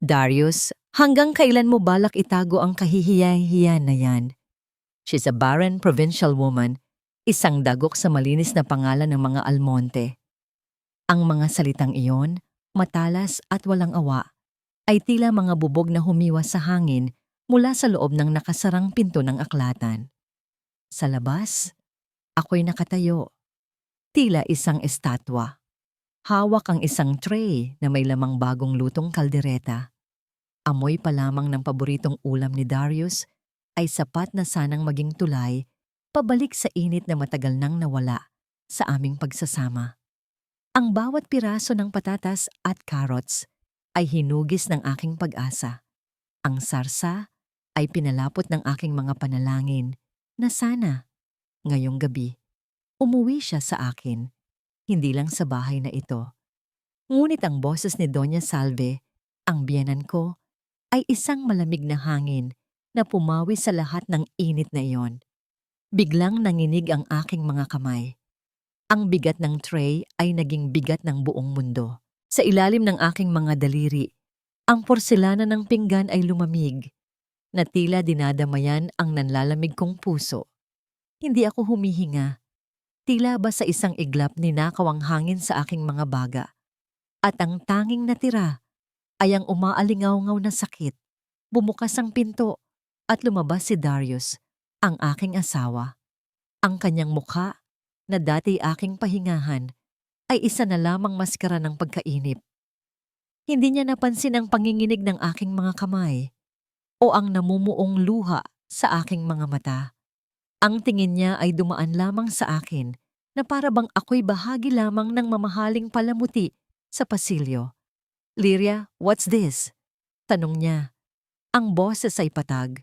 Darius, hanggang kailan mo balak itago ang kahihiya-hiya na yan? She's a barren provincial woman, isang dagok sa malinis na pangalan ng mga Almonte. Ang mga salitang iyon, matalas at walang awa, ay tila mga bubog na humiwas sa hangin mula sa loob ng nakasarang pinto ng aklatan. Sa labas, ako'y nakatayo, tila isang estatwa. Hawak ang isang tray na may lamang bagong lutong kaldereta. Amoy pa lamang ng paboritong ulam ni Darius ay sapat na sanang maging tulay pabalik sa init na matagal nang nawala sa aming pagsasama. Ang bawat piraso ng patatas at carrots ay hinugis ng aking pag-asa. Ang sarsa ay pinalapot ng aking mga panalangin na sana, ngayong gabi, umuwi siya sa akin, hindi lang sa bahay na ito. Ngunit ang boses ni Doña Salve, ang biyenan ko, ay isang malamig na hangin na pumawi sa lahat ng init na iyon. Biglang nanginig ang aking mga kamay. Ang bigat ng tray ay naging bigat ng buong mundo. Sa ilalim ng aking mga daliri, ang porselana ng pinggan ay lumamig, na tila dinadamayan ang nanlalamig kong puso. Hindi ako humihinga. Tila ba sa isang iglap ninakaw ang hangin sa aking mga baga. At ang tanging natira ay ang umaalingaw-ngaw na sakit. Bumukas ang pinto at lumabas si Darius, ang aking asawa. Ang kanyang mukha, na dati aking pahingahan, ay isa na lamang maskara ng pagkainip. Hindi niya napansin ang panginginig ng aking mga kamay o ang namumuong luha sa aking mga mata. Ang tingin niya ay dumaan lamang sa akin na para bang ako'y bahagi lamang ng mamahaling palamuti sa pasilyo. "Lyria, what's this?" tanong niya. Ang boses ay patag.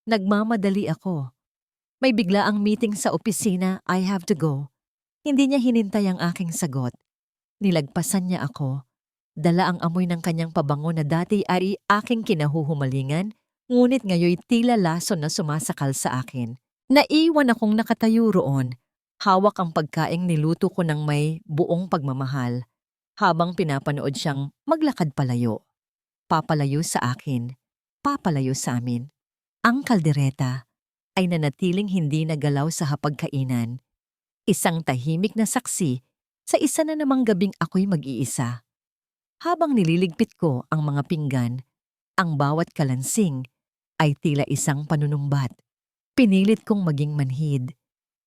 Nagmamadali ako. May bigla ang meeting sa opisina, I have to go. Hindi niya hinintay ang aking sagot. Nilagpasan niya ako. Dala ang amoy ng kanyang pabango na dati ay aking kinahuhumalingan, ngunit ngayoy tila lason na sumasakal sa akin. Naiwan akong nakatayo roon. Hawak ang pagkaing niluto ko ng may buong pagmamahal, habang pinapanood siyang maglakad palayo. Papalayo sa akin. Papalayo sa amin. Ang kaldereta ay nanatiling hindi nagalaw sa hapagkainan. Isang tahimik na saksi sa isa na namang gabing ako'y mag-iisa. Habang nililigpit ko ang mga pinggan, ang bawat kalansing ay tila isang panunumbat. Pinilit kong maging manhid.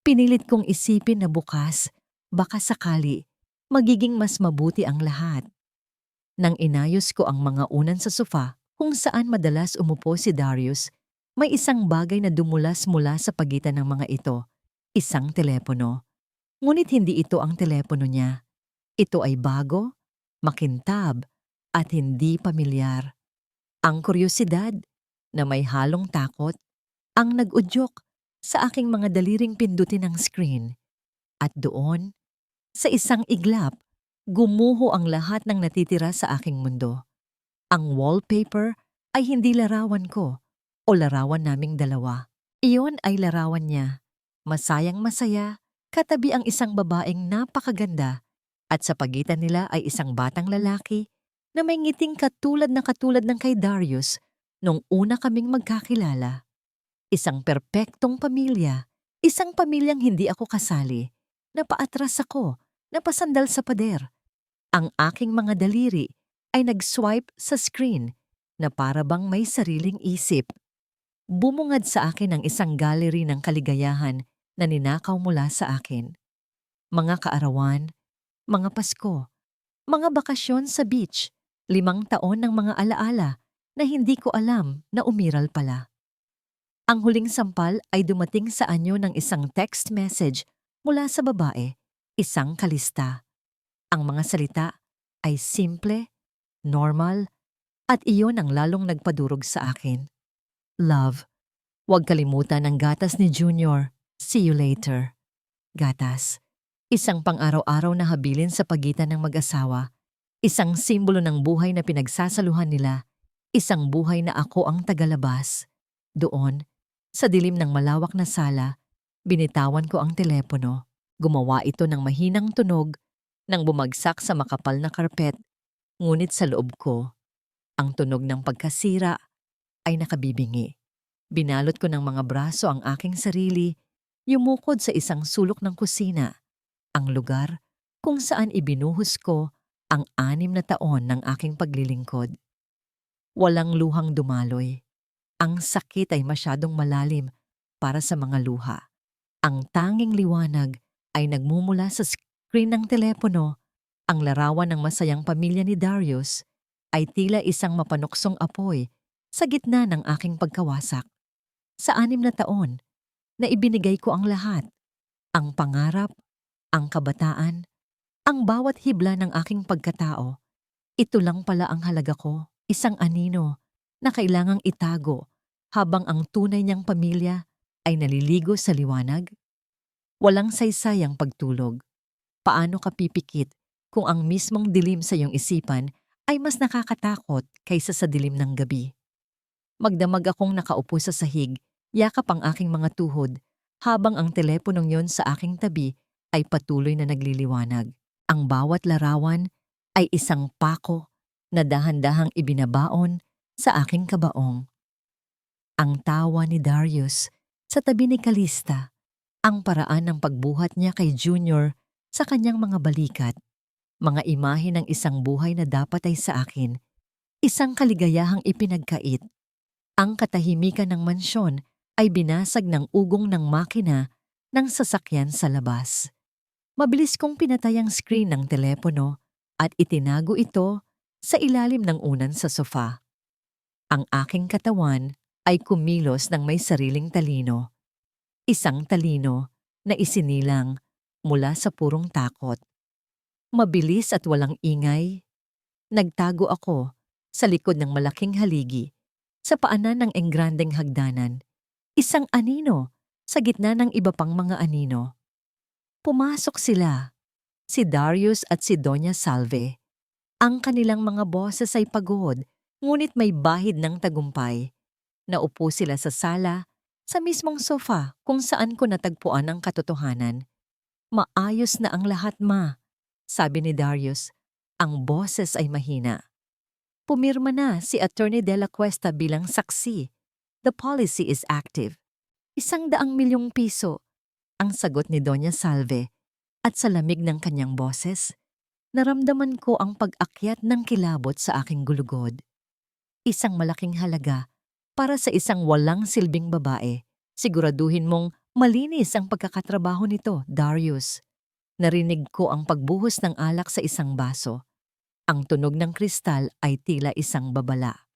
Pinilit kong isipin na bukas, baka sakali, magiging mas mabuti ang lahat. Nang inayos ko ang mga unan sa sofa kung saan madalas umupo si Darius, may isang bagay na dumulas mula sa pagitan ng mga ito. Isang telepono. Ngunit hindi ito ang telepono niya. Ito ay bago, makintab, at hindi pamilyar. Ang kuryosidad, na may halong takot, ang nag-udyok sa aking mga daliring pindutin ang screen. At doon, sa isang iglap, gumuho ang lahat ng natitira sa aking mundo. Ang wallpaper ay hindi larawan ko o larawan naming dalawa. Iyon ay larawan niya. Masayang masaya, katabi ang isang babaeng napakaganda at sa pagitan nila ay isang batang lalaki na may ngiting katulad ng kay Darius nung una kaming magkakilala. Isang perpektong pamilya, isang pamilyang hindi ako kasali. Napaatras ako, napasandal sa pader. Ang aking mga daliri ay nag-swipe sa screen na para bang may sariling isip. Bumungad sa akin ang isang gallery ng kaligayahan na ninakaw mula sa akin. Mga kaarawan, mga Pasko, mga bakasyon sa beach, 5 taon ng mga alaala na hindi ko alam na umiral pala. Ang huling sampal ay dumating sa anyo ng isang text message mula sa babae, isang kalista. Ang mga salita ay simple, normal, at iyon ang lalong nagpadurog sa akin. Love, huwag kalimutan ang gatas ni Junior. See you later. Gatas, isang pang-araw-araw na habilin sa pagitan ng mag-asawa, isang simbolo ng buhay na pinagsasaluhan nila, isang buhay na ako ang tagalabas. Doon, sa dilim ng malawak na sala, binitawan ko ang telepono. Gumawa ito ng mahinang tunog nang bumagsak sa makapal na karpet, ngunit sa loob ko, Ang tunog ng pagkasira ay nakabibingi. Binalot ko ng mga braso ang aking sarili, yumukod sa isang sulok ng kusina, ang lugar kung saan ibinuhos ko ang 6 na taon ng aking paglilingkod. Walang luhang dumaloy. Ang sakit ay masyadong malalim para sa mga luha. Ang tanging liwanag ay nagmumula sa screen ng telepono. Ang larawan ng masayang pamilya ni Darius ay tila isang mapanuksong apoy sa gitna ng aking pagkawasak. Sa 6 na taon na ibinigay ko ang lahat, ang pangarap, ang kabataan, ang bawat hibla ng aking pagkatao, ito lang pala ang halaga ko, isang anino na kailangang itago habang ang tunay niyang pamilya ay naliligo sa liwanag? Walang saysay ang pagtulog. Paano ka pipikit kung ang mismong dilim sa iyong isipan ay mas nakakatakot kaysa sa dilim ng gabi? Magdamag akong nakaupo sa sahig, yakap ang aking mga tuhod, habang ang teleponong yon sa aking tabi ay patuloy na nagliliwanag. Ang bawat larawan ay isang pako na dahan-dahang ibinabaon sa aking kabaong. Ang tawa ni Darius sa tabi ni Calista, ang paraan ng pagbuhat niya kay Junior sa kanyang mga balikat, mga imahe ng isang buhay na dapat ay sa akin, isang kaligayahang ipinagkait. Ang katahimikan ng mansyon ay binasag ng ugong ng makina ng sasakyan sa labas. Mabilis kong pinatay ang screen ng telepono at itinago ito sa ilalim ng unan sa sofa. Ang aking katawan ay kumilos ng may sariling talino. Isang talino na isinilang mula sa purong takot. Mabilis at walang ingay, nagtago ako sa likod ng malaking haligi sa paanan ng engrandeng hagdanan, isang anino sa gitna ng iba pang mga anino. Pumasok sila, si Darius at si Doña Salve. Ang kanilang mga boses ay pagod, ngunit may bahid ng tagumpay. Naupo sila sa sala, sa mismong sofa kung saan ko natagpuan ang katotohanan. Maayos na ang lahat, ma, sabi ni Darius. Ang boses ay mahina. Pumirma na si Attorney De La Cuesta bilang saksi. The policy is active. 100 milyong piso, ang sagot ni Doña Salve, at sa lamig ng kanyang boses, naramdaman ko ang pag-akyat ng kilabot sa aking gulugod. Isang malaking halaga para sa isang walang silbing babae. Siguraduhin mong malinis ang pagkakatrabaho nito, Darius. Narinig ko ang pagbuhos ng alak sa isang baso. Ang tunog ng kristal ay tila isang babala.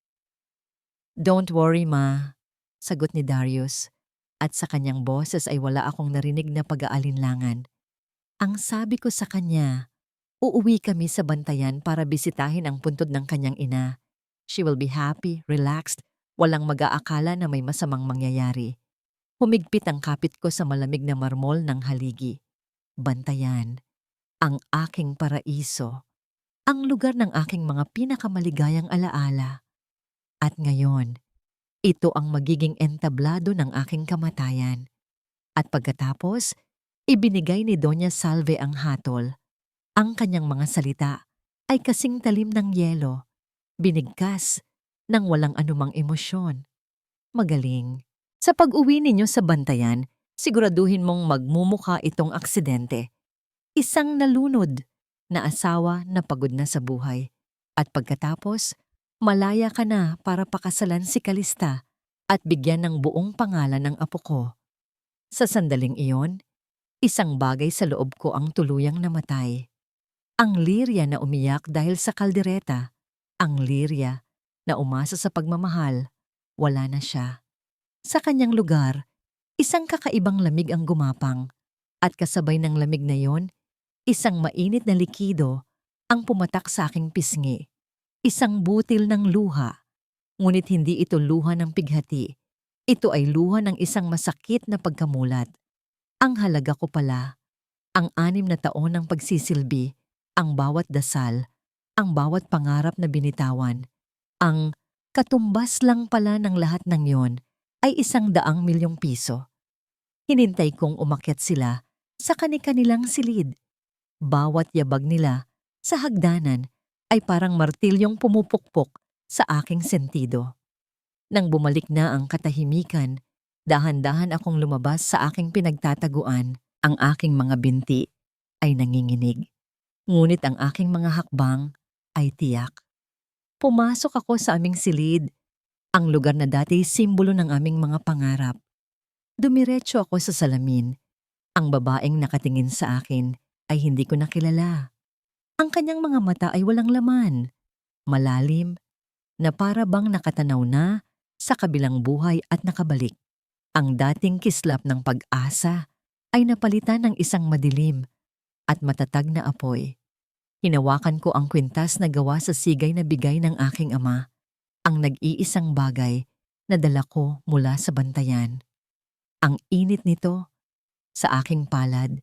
Don't worry, ma, sagot ni Darius, at sa kanyang boses ay wala akong narinig na pag-aalinlangan. Ang sabi ko sa kanya, uuwi kami sa bantayan para bisitahin ang puntod ng kanyang ina. She will be happy, relaxed, walang mag-aakala na may masamang mangyayari. Humigpit ang kapit ko sa malamig na marmol ng haligi. Bantayan, ang aking paraiso, ang lugar ng aking mga pinakamaligayang alaala. At ngayon, ito ang magiging entablado ng aking kamatayan. At pagkatapos, ibinigay ni Doña Salve ang hatol. Ang kanyang mga salita ay kasing talim ng yelo, binigkas ng walang anumang emosyon. Magaling. Sa pag-uwi ninyo sa bantayan, siguraduhin mong magmumukha itong aksidente. Isang nalunod na asawa na pagod na sa buhay. At pagkatapos, malaya ka na para pakasalan si Calista at bigyan ng buong pangalan ng apo ko. Sa sandaling iyon, isang bagay sa loob ko ang tuluyang namatay. Ang Lyria na umiyak dahil sa kaldereta, ang Lyria na umasa sa pagmamahal, wala na siya. Sa kanyang lugar, isang kakaibang lamig ang gumapang, at kasabay ng lamig na yon, isang mainit na likido ang pumatak sa aking pisngi. Isang butil ng luha, ngunit hindi ito luha ng pighati. Ito ay luha ng isang masakit na pagkamulat. Ang halaga ko pala, ang 6 na taon ng pagsisilbi, ang bawat dasal, ang bawat pangarap na binitawan, ang katumbas lang pala ng lahat ng yon ay 100 milyong piso. Hinintay kong umakyat sila sa kani-kanilang silid. Bawat yabag nila sa hagdanan ay parang martilyong pumupukpok sa aking sentido. Nang bumalik na ang katahimikan, dahan-dahan akong lumabas sa aking pinagtataguan. Ang aking mga binti ay nanginginig. Ngunit ang aking mga hakbang ay tiyak. Pumasok ako sa aming silid, ang lugar na dati simbolo ng aming mga pangarap. Dumiretso ako sa salamin. Ang babaeng nakatingin sa akin ay hindi ko nakilala. Ang kanyang mga mata ay walang laman, malalim, na para bang nakatanaw na sa kabilang buhay at nakabalik. Ang dating kislap ng pag-asa ay napalitan ng isang madilim at matatag na apoy. Hinawakan ko ang kwintas na gawa sa sigay na bigay ng aking ama, ang nag-iisang bagay na dala ko mula sa bantayan. Ang init nito sa aking palad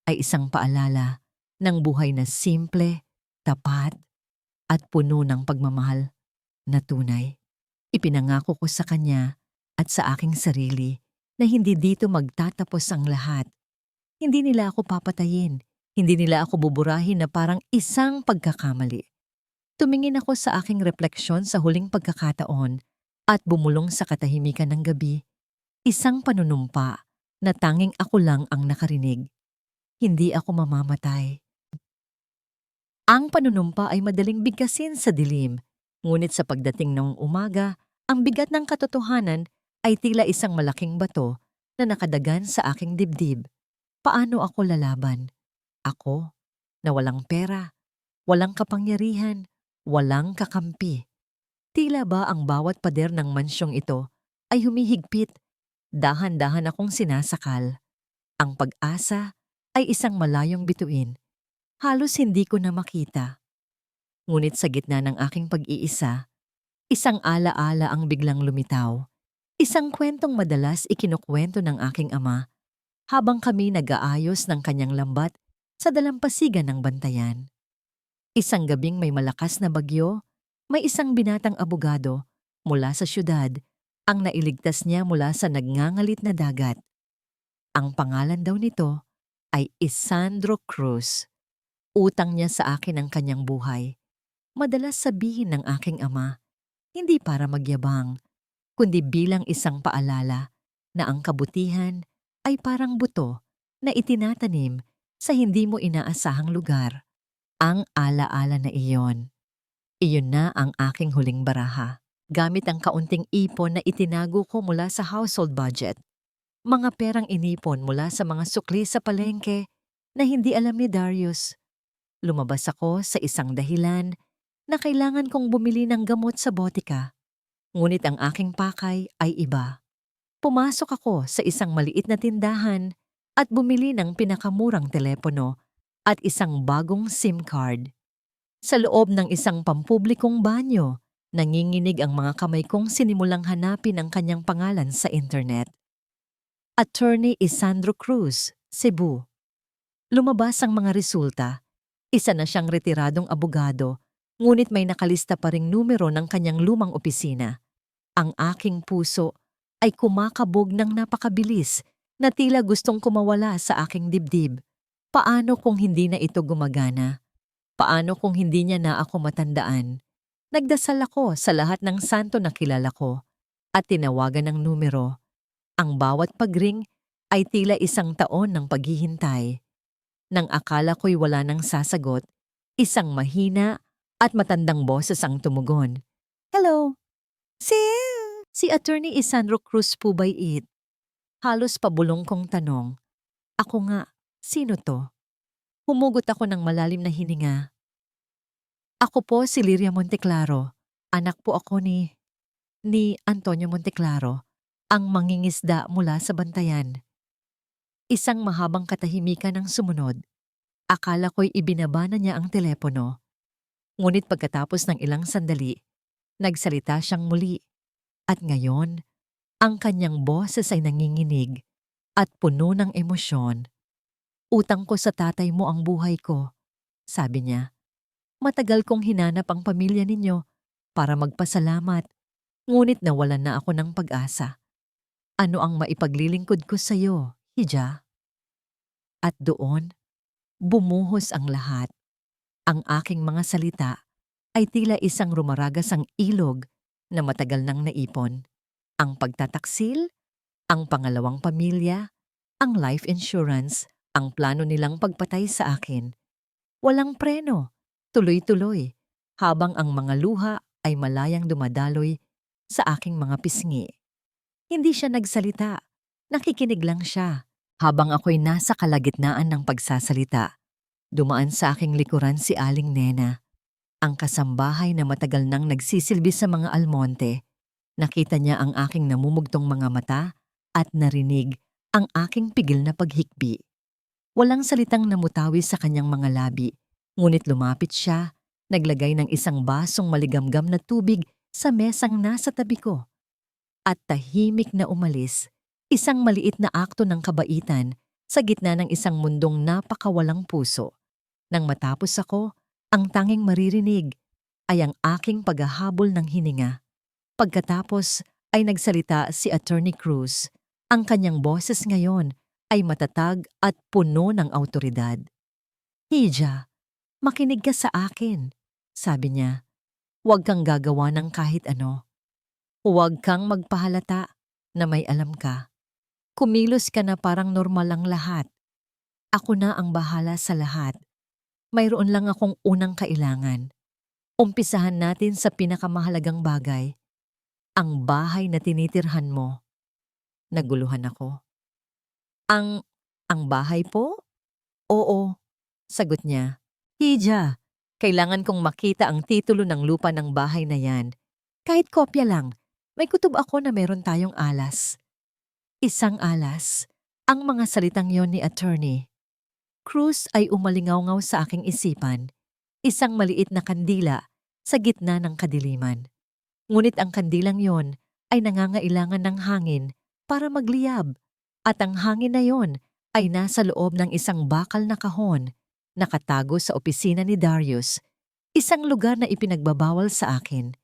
ay isang paalala ng buhay na simple, tapat, at puno ng pagmamahal na tunay. Ipinangako ko sa kanya at sa aking sarili na hindi dito magtatapos ang lahat. Hindi nila ako papatayin. Hindi nila ako buburahin na parang isang pagkakamali. Tumingin ako sa aking refleksyon sa huling pagkakataon at bumulong sa katahimikan ng gabi. Isang panunumpa na tanging ako lang ang nakarinig. Hindi ako mamamatay. Ang panunumpa ay madaling bigkasin sa dilim, ngunit sa pagdating ng umaga, ang bigat ng katotohanan ay tila isang malaking bato na nakadagan sa aking dibdib. Paano ako lalaban? Ako, na walang pera, walang kapangyarihan, walang kakampi. Tila ba ang bawat pader ng mansyong ito ay humihigpit, dahan-dahan akong sinasakal. Ang pag-asa ay isang malayong bituin. Halos hindi ko na makita. Ngunit sa gitna ng aking pag-iisa, isang ala-ala ang biglang lumitaw. Isang kwentong madalas ikinukwento ng aking ama habang kami nag-aayos ng kanyang lambat sa dalampasigan ng bantayan. Isang gabing may malakas na bagyo, may isang binatang abogado mula sa syudad ang nailigtas niya mula sa nagngangalit na dagat. Ang pangalan daw nito ay Isandro Cruz. Utang niya sa akin ang kanyang buhay. Madalas sabihin ng aking ama, hindi para magyabang, kundi bilang isang paalala na ang kabutihan ay parang buto na itinatanim sa hindi mo inaasahang lugar. Ang ala-ala na iyon. Iyon na ang aking huling baraha. Gamit ang kaunting ipon na itinago ko mula sa household budget. Mga perang inipon mula sa mga sukli sa palengke na hindi alam ni Darius. Lumabas ako sa isang dahilan na kailangan kong bumili ng gamot sa botika. Ngunit ang aking pakay ay iba. Pumasok ako sa isang maliit na tindahan at bumili ng pinakamurang telepono at isang bagong SIM card. Sa loob ng isang pampublikong banyo, nanginginig ang mga kamay kong sinimulang hanapin ang kanyang pangalan sa internet. Attorney Isandro Cruz, Cebu. Lumabas ang mga resulta. Isa na siyang retiradong abogado, ngunit may nakalista pa ring numero ng kanyang lumang opisina. Ang aking puso ay kumakabog ng napakabilis na tila gustong kumawala sa aking dibdib. Paano kung hindi na ito gumagana? Paano kung hindi niya na ako matandaan? Nagdasal ako sa lahat ng santo na kilala ko at tinawagan ng numero. Ang bawat pagring ay tila isang taon ng paghihintay. Nang akala ko'y wala nang sasagot, isang mahina at matandang boses ang tumugon. Hello? Si Attorney Isandro Cruz po ba it? Halos pabulong kong tanong. Ako nga, sino to? Humugot ako ng malalim na hininga. Ako po si Liria Monteclaro. Anak po ako ni Antonio Monteclaro, ang mangingisda mula sa bantayan. Isang mahabang katahimikan ang sumunod. Akala ko'y ibinaba na niya ang telepono. Ngunit pagkatapos ng ilang sandali, nagsalita siyang muli. At ngayon, ang kanyang boses ay nanginginig at puno ng emosyon. Utang ko sa tatay mo ang buhay ko, sabi niya. Matagal kong hinanap ang pamilya ninyo para magpasalamat, ngunit nawalan na ako ng pag-asa. Ano ang maipaglilingkod ko sa iyo, Hija? At doon, bumuhos ang lahat. Ang aking mga salita ay tila isang rumaragas ang ilog na matagal nang naipon. Ang pagtataksil, ang pangalawang pamilya, ang life insurance, ang plano nilang pagpatay sa akin. Walang preno, tuloy-tuloy, habang ang mga luha ay malayang dumadaloy sa aking mga pisngi. Hindi siya nagsalita, nakikinig lang siya. Habang ako'y nasa kalagitnaan ng pagsasalita, dumaan sa aking likuran si Aling Nena, ang kasambahay na matagal nang nagsisilbi sa mga almonte. Nakita niya ang aking namumugtong mga mata at narinig ang aking pigil na paghikbi. Walang salitang namutawi sa kanyang mga labi, ngunit lumapit siya, naglagay ng isang basong maligamgam na tubig sa mesang nasa tabi ko. At tahimik na umalis, isang maliit na akto ng kabaitan sa gitna ng isang mundong napakawalang puso. Nang matapos ako, ang tanging maririnig ay ang aking paghahabol ng hininga. Pagkatapos ay nagsalita si Attorney Cruz. Ang kanyang boses ngayon ay matatag at puno ng awtoridad. "Hija, makinig ka sa akin," sabi niya. "Huwag kang gagawa ng kahit ano. Huwag kang magpahalata na may alam ka. Kumilos ka na parang normal ang lahat. Ako na ang bahala sa lahat. Mayroon lang akong unang kailangan. Umpisahan natin sa pinakamahalagang bagay, ang bahay na tinitirhan mo." Naguluhan ako. Ang bahay po? "Oo," sagot niya. "Hija, kailangan kong makita ang titulo ng lupa ng bahay na yan. Kahit kopya lang, may kutob ako na meron tayong alas." Isang alas. Ang mga salitang yon ni Attorney Cruz ay umalingaw-ngaw sa aking isipan. Isang maliit na kandila sa gitna ng kadiliman. Ngunit ang kandilang yon ay nangangailangan ng hangin para magliyab. At ang hangin na yon ay nasa loob ng isang bakal na kahon, nakatago sa opisina ni Darius, isang lugar na ipinagbabawal sa akin.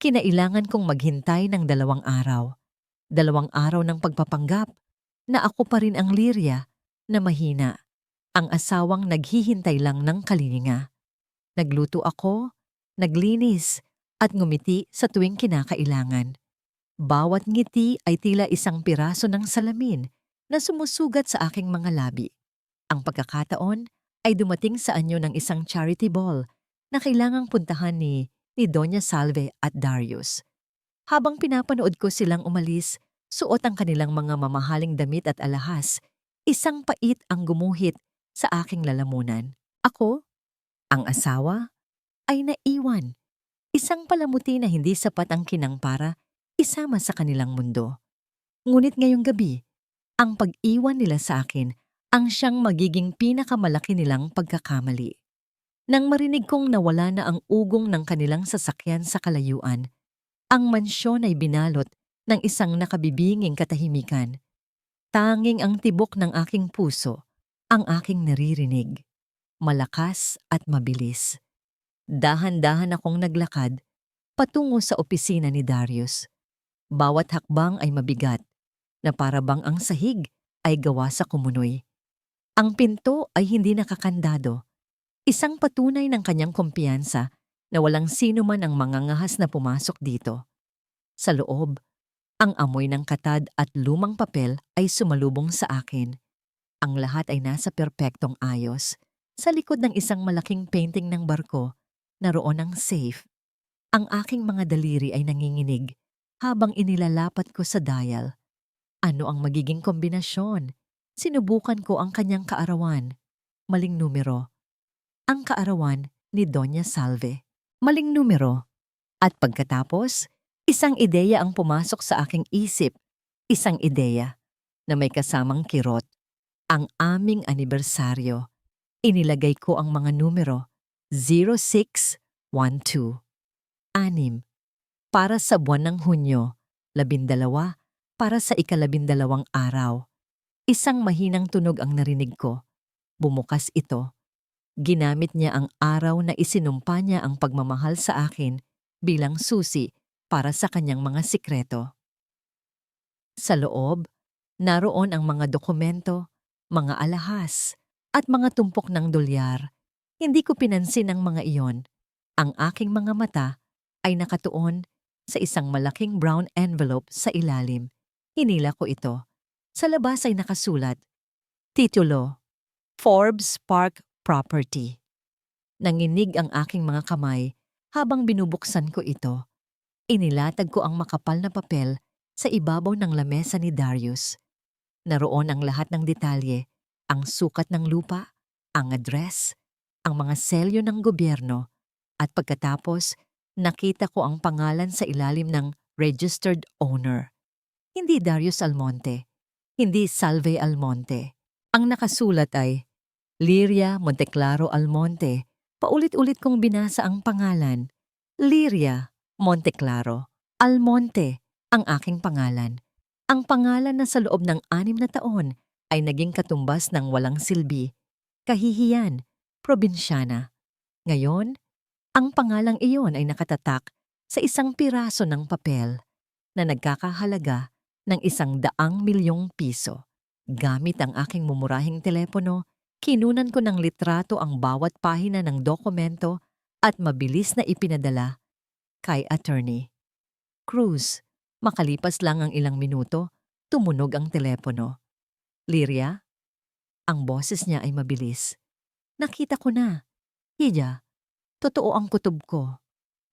Kinailangan kong maghintay ng 2 araw. 2 araw ng pagpapanggap na ako pa rin ang Lyria na mahina, ang asawang naghihintay lang ng kalinga. Nagluto ako, naglinis, at ngumiti sa tuwing kinakailangan. Bawat ngiti ay tila isang piraso ng salamin na sumusugat sa aking mga labi. Ang pagkakataon ay dumating sa anyo ng isang charity ball na kailangang puntahan ni Doña Salve at Darius. Habang pinapanood ko silang umalis, suot ang kanilang mga mamahaling damit at alahas, isang pait ang gumuhit sa aking lalamunan. Ako, ang asawa, ay naiwan. Isang palamuti na hindi sapat ang kinang para isama sa kanilang mundo. Ngunit ngayong gabi, ang pag-iwan nila sa akin ang siyang magiging pinakamalaki nilang pagkakamali. Nang marinig kong nawala na ang ugong ng kanilang sasakyan sa kalayuan, ang mansyon ay binalot ng isang nakabibinging katahimikan. Tanging ang tibok ng aking puso ang aking naririnig. Malakas at mabilis. Dahan-dahan akong naglakad patungo sa opisina ni Darius. Bawat hakbang ay mabigat, na para bang ang sahig ay gawa sa kumunoy. Ang pinto ay hindi nakakandado, isang patunay ng kanyang kumpiyansa na walang sino man ang mangangahas na pumasok dito. Sa loob, ang amoy ng katad at lumang papel ay sumalubong sa akin. Ang lahat ay nasa perpektong ayos. Sa likod ng isang malaking painting ng barko, naroon ang safe. Ang aking mga daliri ay nanginginig habang inilalapat ko sa dial. Ano ang magiging kombinasyon? Sinubukan ko ang kanyang kaarawan. Maling numero. Ang kaarawan ni Doña Salve. Maling numero. At pagkatapos, isang ideya ang pumasok sa aking isip. Isang ideya na may kasamang kirot. Ang aming anibersaryo. Inilagay ko ang mga numero 0612. 6 para sa buwan ng Hunyo, 12 para sa ika-12 araw. Isang mahinang tunog ang narinig ko. Bumukas ito. Ginamit niya ang araw na isinumpa niya ang pagmamahal sa akin bilang susi para sa kanyang mga sikreto. Sa loob, naroon ang mga dokumento, mga alahas, at mga tumpok ng dolyar. Hindi ko pinansin ang mga iyon. Ang aking mga mata ay nakatuon sa isang malaking brown envelope sa ilalim. Hinila ko ito. Sa labas ay nakasulat, titulo, Forbes Park Property. Nanginig ang aking mga kamay habang binubuksan ko ito. Inilatag ko ang makapal na papel sa ibabaw ng lamesa ni Darius. Naroon ang lahat ng detalye, ang sukat ng lupa, ang address, ang mga selyo ng gobyerno, at pagkatapos, nakita ko ang pangalan sa ilalim ng registered owner. Hindi Darius Almonte, hindi Salve Almonte. Ang nakasulat ay Liria Monteclaro Almonte. Paulit-ulit kong binasa ang pangalan. Liria Monteclaro Almonte ang aking pangalan. Ang pangalan na sa loob ng 6 na taon ay naging katumbas ng walang silbi, kahihiyan, probinsyana. Ngayon, ang pangalang iyon ay nakatatak sa isang piraso ng papel na nagkakahalaga ng 100,000,000 piso. Gamit ang aking mumurahing telepono, kinunan ko ng litrato ang bawat pahina ng dokumento at mabilis na ipinadala kay attorney. Cruz, makalipas lang ang ilang minuto, tumunog ang telepono. Liria? Ang boses niya ay mabilis. Nakita ko na. Hija, totoo ang kutob ko.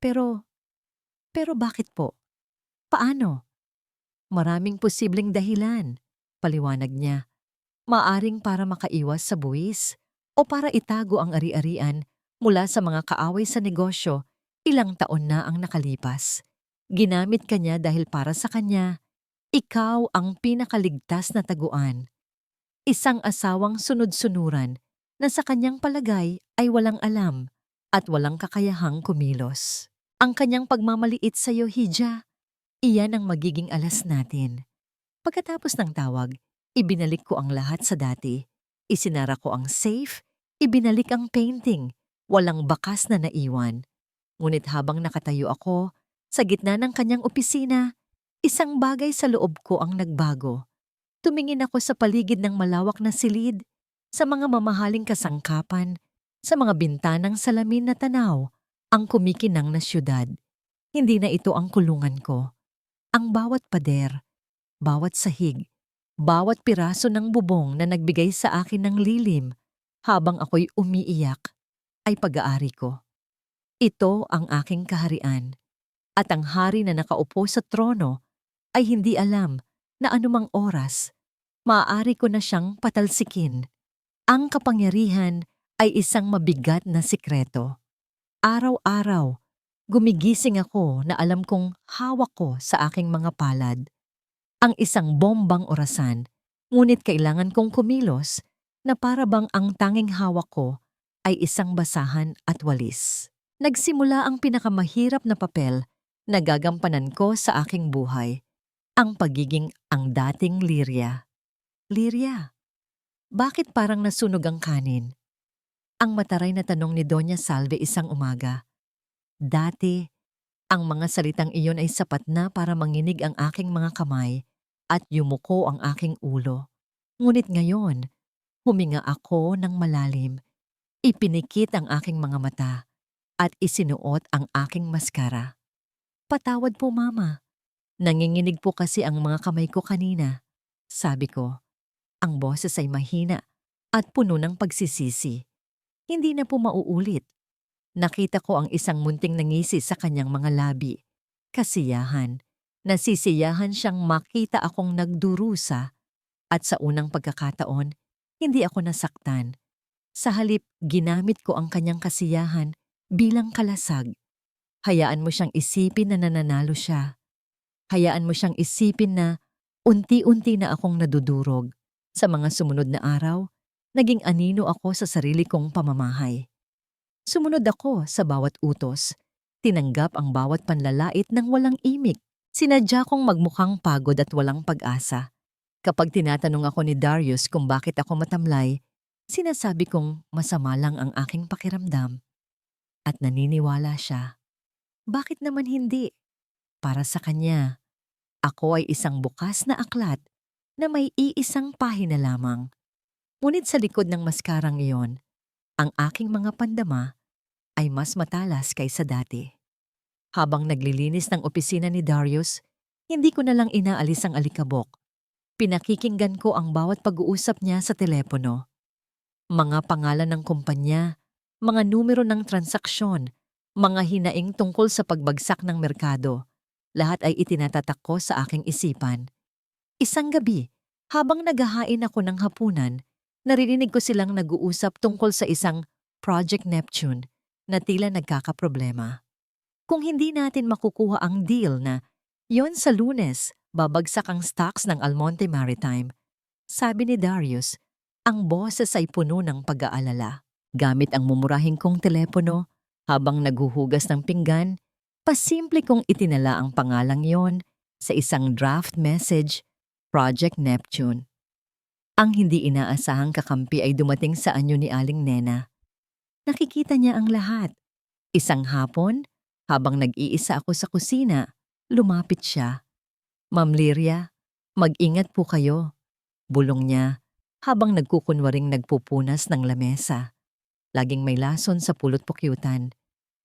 Pero bakit po? Paano? Maraming posibleng dahilan, paliwanag niya. Maaring para makaiwas sa buwis o para itago ang ari-arian mula sa mga kaaway sa negosyo. Ilang taon na ang nakalipas. Ginamit ka niya dahil para sa kanya, ikaw ang pinakaligtas na taguan. Isang asawang sunod-sunuran na sa kanyang palagay ay walang alam at walang kakayahang kumilos. Ang kanyang pagmamaliit sa iyo, Hija, iyan ang magiging alas natin. Pagkatapos ng tawag, ibinalik ko ang lahat sa dati. Isinara ko ang safe, ibinalik ang painting, walang bakas na naiwan. Ngunit habang nakatayo ako, sa gitna ng kanyang opisina, isang bagay sa loob ko ang nagbago. Tumingin ako sa paligid ng malawak na silid, sa mga mamahaling kasangkapan, sa mga bintanang salamin na tanaw, ang kumikinang na syudad. Hindi na ito ang kulungan ko. Ang bawat pader, bawat sahig, bawat piraso ng bubong na nagbigay sa akin ng lilim habang ako'y umiiyak ay pag-aari ko. Ito ang aking kaharian at ang hari na nakaupo sa trono ay hindi alam na anumang oras maaari ko na siyang patalsikin. Ang kapangyarihan ay isang mabigat na sikreto. Araw-araw, gumigising ako na alam kong hawak ko sa aking mga palad ang isang bombang orasan, ngunit kailangan kong kumilos na para bang ang tanging hawak ko ay isang basahan at walis. Nagsimula ang pinakamahirap na papel na gagampanan ko sa aking buhay, ang pagiging ang dating Liria. Liria, bakit parang nasunog ang kanin? Ang mataray na tanong ni Doña Salve isang umaga. Dati, ang mga salitang iyon ay sapat na para manginig ang aking mga kamay at yumuko ang aking ulo. Ngunit ngayon, huminga ako ng malalim, ipinikit ang aking mga mata at isinuot ang aking maskara. Patawad po, Mama. Nanginginig po kasi ang mga kamay ko kanina. Sabi ko, ang boses ay mahina at puno ng pagsisisi. Hindi na po mauulit. Nakita ko ang isang munting nangisi sa kanyang mga labi. Kasiyahan. Nasisiyahan siyang makita akong nagdurusa at sa unang pagkakataon, hindi ako nasaktan. Sa halip, ginamit ko ang kanyang kasiyahan bilang kalasag. Hayaan mo siyang isipin na nananalo siya. Hayaan mo siyang isipin na unti-unti na akong nadudurog. Sa mga sumunod na araw, naging anino ako sa sarili kong pamamahay. Sumunod ako sa bawat utos. Tinanggap ang bawat panlalait ng walang imik. Sinadya kong magmukhang pagod at walang pag-asa. Kapag tinatanong ako ni Darius kung bakit ako matamlay, sinasabi kong masama lang ang aking pakiramdam. At naniniwala siya. Bakit naman hindi? Para sa kanya, ako ay isang bukas na aklat na may iisang pahina lamang. Ngunit sa likod ng maskarang iyon, ang aking mga pandama ay mas matalas kaysa dati. Habang naglilinis ng opisina ni Darius, hindi ko na lang inaalis ang alikabok. Pinakikinggan ko ang bawat pag-uusap niya sa telepono. Mga pangalan ng kumpanya, mga numero ng transaksyon, mga hinaing tungkol sa pagbagsak ng merkado. Lahat ay itinatatak ko sa aking isipan. Isang gabi, habang naghahain ako ng hapunan, naririnig ko silang nag-uusap tungkol sa isang Project Neptune na tila nagkakaproblema. Kung hindi natin makukuha ang deal na yon sa Lunes, babagsak ang stocks ng Almonte Maritime, sabi ni Darius, ang boses ay puno ng pag-aalala. Gamit ang mumurahing kong telepono, habang naghuhugas ng pinggan, pasimple kong itinala ang pangalang yon sa isang draft message, Project Neptune. Ang hindi inaasahang kakampi ay dumating sa anyo ni Aling Nena. Nakikita niya ang lahat. Isang hapon, habang nag-iisa ako sa kusina, lumapit siya. Ma'am Lyria, mag-ingat po kayo. Bulong niya habang nagkukunwaring nagpupunas ng lamesa. Laging may lason sa pulot pukyutan.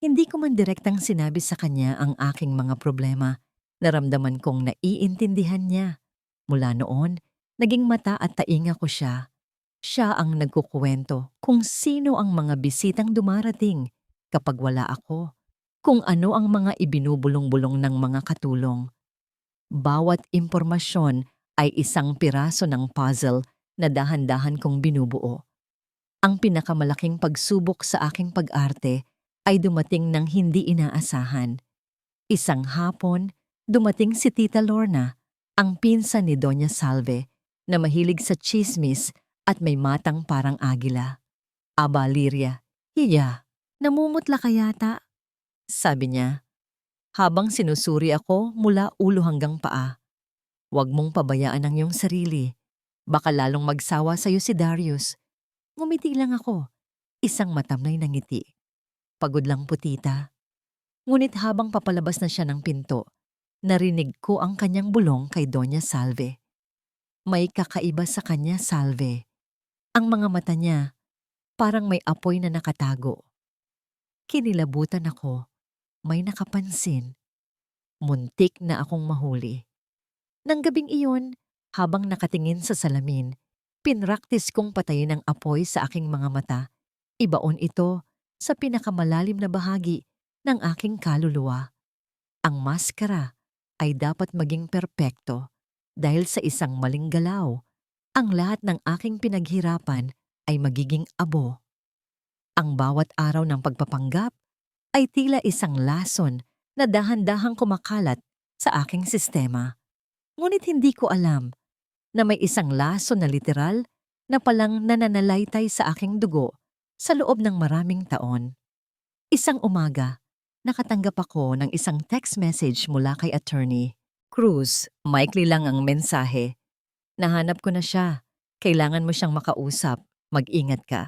Hindi ko man direktang sinabi sa kanya ang aking mga problema. Naramdaman kong naiintindihan niya. Mula noon, naging mata at tainga ko siya. Siya ang nagkukuwento kung sino ang mga bisitang dumarating kapag wala ako. Kung ano ang mga ibinubulong-bulong ng mga katulong. Bawat impormasyon ay isang piraso ng puzzle na dahan-dahan kong binubuo. Ang pinakamalaking pagsubok sa aking pag-arte ay dumating ng hindi inaasahan. Isang hapon, dumating si Tita Lorna, ang pinsan ni Doña Salve, na mahilig sa chismis at may matang parang agila. Aba, Lyria, hiya, namumutla ka yata, sabi niya, habang sinusuri ako mula ulo hanggang paa. Huwag mong pabayaan ang iyong sarili. Baka lalong magsawa sa'yo si Darius. Ngumiti lang ako, isang matamlay na ngiti. Pagod lang po, tita. Ngunit habang papalabas na siya ng pinto, narinig ko ang kanyang bulong kay Doña Salve. May kakaiba sa kanya, Salve. Ang mga mata niya, parang may apoy na nakatago. Kinilabutan ako. May nakapansin. Muntik na akong mahuli. Nang gabing iyon, habang nakatingin sa salamin, pinraktis kong patayin ang apoy sa aking mga mata. Ibaon ito sa pinakamalalim na bahagi ng aking kaluluwa. Ang maskara ay dapat maging perpekto dahil sa isang maling galaw, ang lahat ng aking pinaghirapan ay magiging abo. Ang bawat araw ng pagpapanggap ay tila isang lason na dahan-dahang kumakalat sa aking sistema. Ngunit hindi ko alam na may isang lason na literal na palang nananalaytay sa aking dugo sa loob ng maraming taon. Isang umaga, nakatanggap ako ng isang text message mula kay Attorney Cruz. Maikli lang ang mensahe. Nahanap ko na siya. Kailangan mo siyang makausap. Mag-ingat ka.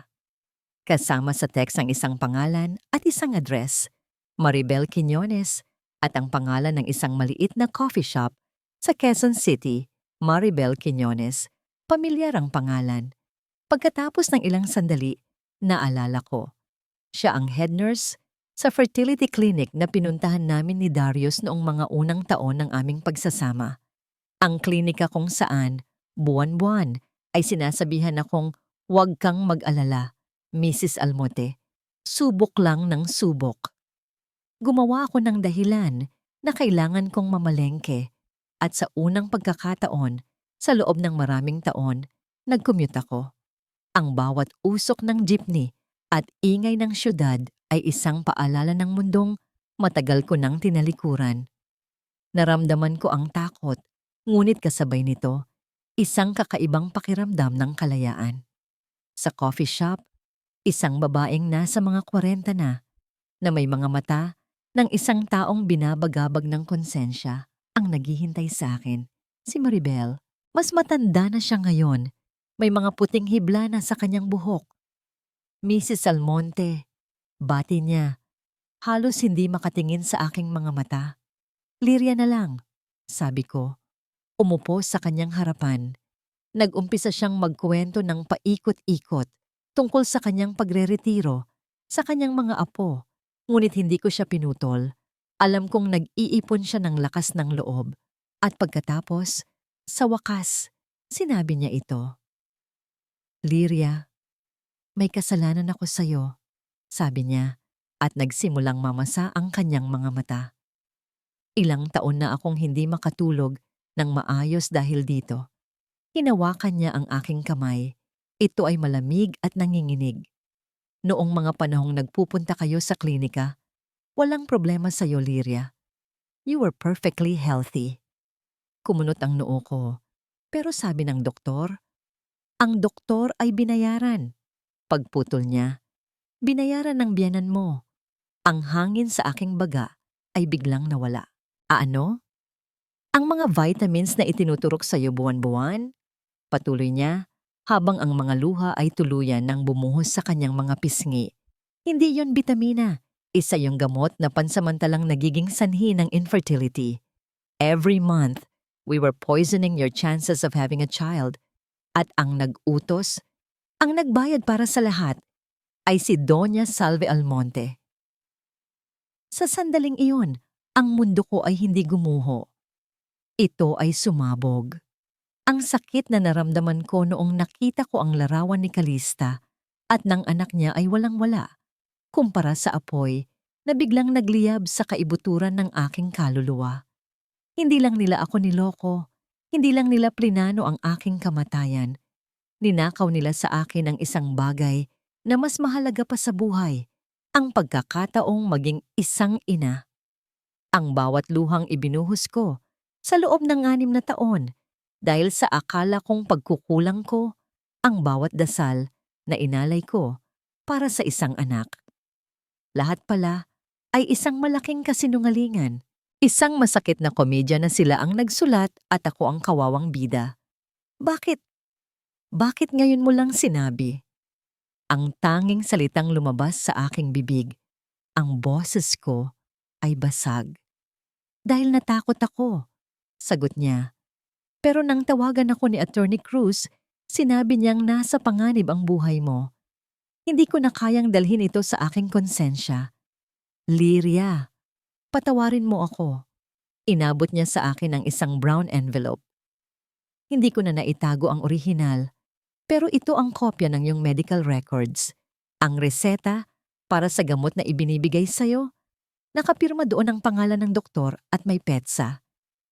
Kasama sa text ang isang pangalan at isang address, Maribel Quiñones, at ang pangalan ng isang maliit na coffee shop sa Quezon City, Maribel Quiñones. Pamilyar ang pangalan. Pagkatapos ng ilang sandali, naalala ko. Siya ang head nurse sa fertility clinic na pinuntahan namin ni Darius noong mga unang taon ng aming pagsasama. Ang klinika kung saan, buwan-buwan, ay sinasabihan akong huwag kang mag-alala, Mrs. Almonte. Subok lang ng subok. Gumawa ako ng dahilan na kailangan kong mamalengke at sa unang pagkakataon, sa loob ng maraming taon, nag-commute ako. Ang bawat usok ng jeepney at ingay ng syudad ay isang paalala ng mundong matagal ko nang tinalikuran. Naramdaman ko ang takot, ngunit kasabay nito, isang kakaibang pakiramdam ng kalayaan. Sa coffee shop, isang babaeng nasa mga 40 na may mga mata ng isang taong binabagabag ng konsensya ang naghihintay sa akin. Si Maribel, mas matanda na siya ngayon. May mga puting hibla na sa kanyang buhok. Mrs. Almonte, bati niya. Halos hindi makatingin sa aking mga mata. Lyria na lang, sabi ko. Umupo sa kanyang harapan. Nag-umpisa siyang magkuwento ng paikot-ikot tungkol sa kanyang pagreretiro, sa kanyang mga apo Ngunit hindi ko siya pinutol. Alam kong nag-iipon siya ng lakas ng loob. At pagkatapos, sa wakas, sinabi niya ito. Lyria, may kasalanan ako sa'yo, sabi niya, at nagsimulang mamasa ang kanyang mga mata. Ilang taon na akong hindi makatulog ng maayos dahil dito. Hinawakan niya ang aking kamay. Ito ay malamig at nanginginig. Noong mga panahong nagpupunta kayo sa klinika, walang problema sa'yo, Lyria. You were perfectly healthy. Kumunot ang noo ko. Pero sabi ng doktor, ang doktor ay binayaran. Pagputol niya, binayaran ng biyenan mo. Ang hangin sa aking baga ay biglang nawala. Ano? Ang mga vitamins na itinuturok sa'yo buwan-buwan? Patuloy niya, habang ang mga luha ay tuluyan ng bumuhos sa kanyang mga pisngi. Hindi yon bitamina. Isa yung gamot na pansamantalang nagiging sanhi ng infertility. Every month, we were poisoning your chances of having a child. At ang nag-utos, ang nagbayad para sa lahat, ay si Doña Salve Almonte. Sa sandaling iyon, ang mundo ko ay hindi gumuho. Ito ay sumabog. Ang sakit na naramdaman ko noong nakita ko ang larawan ni Calista at ng anak niya ay walang-wala, kumpara sa apoy na biglang nagliyab sa kaibuturan ng aking kaluluwa. Hindi lang nila ako niloko, hindi lang nila plinano ang aking kamatayan. Ninakaw nila sa akin ang isang bagay na mas mahalaga pa sa buhay, ang pagkakataong maging isang ina. Ang bawat luhang ibinuhos ko sa loob ng 6 na taon dahil sa akala kong pagkukulang ko, ang bawat dasal na inalay ko para sa isang anak. Lahat pala ay isang malaking kasinungalingan. Isang masakit na komedya na sila ang nagsulat at ako ang kawawang bida. Bakit? Bakit ngayon mo lang sinabi? Ang tanging salitang lumabas sa aking bibig, ang boses ko ay basag. Dahil natakot ako, sagot niya. Pero nang tawagan ako ni Attorney Cruz, sinabi niyang nasa panganib ang buhay mo. Hindi ko na kayang dalhin ito sa aking konsensya. Lyria, patawarin mo ako. Inabot niya sa akin ang isang brown envelope. Hindi ko na naitago ang orihinal, pero ito ang kopya ng iyong medical records. Ang reseta para sa gamot na ibinibigay sa'yo. Nakapirma doon ang pangalan ng doktor at may petsa.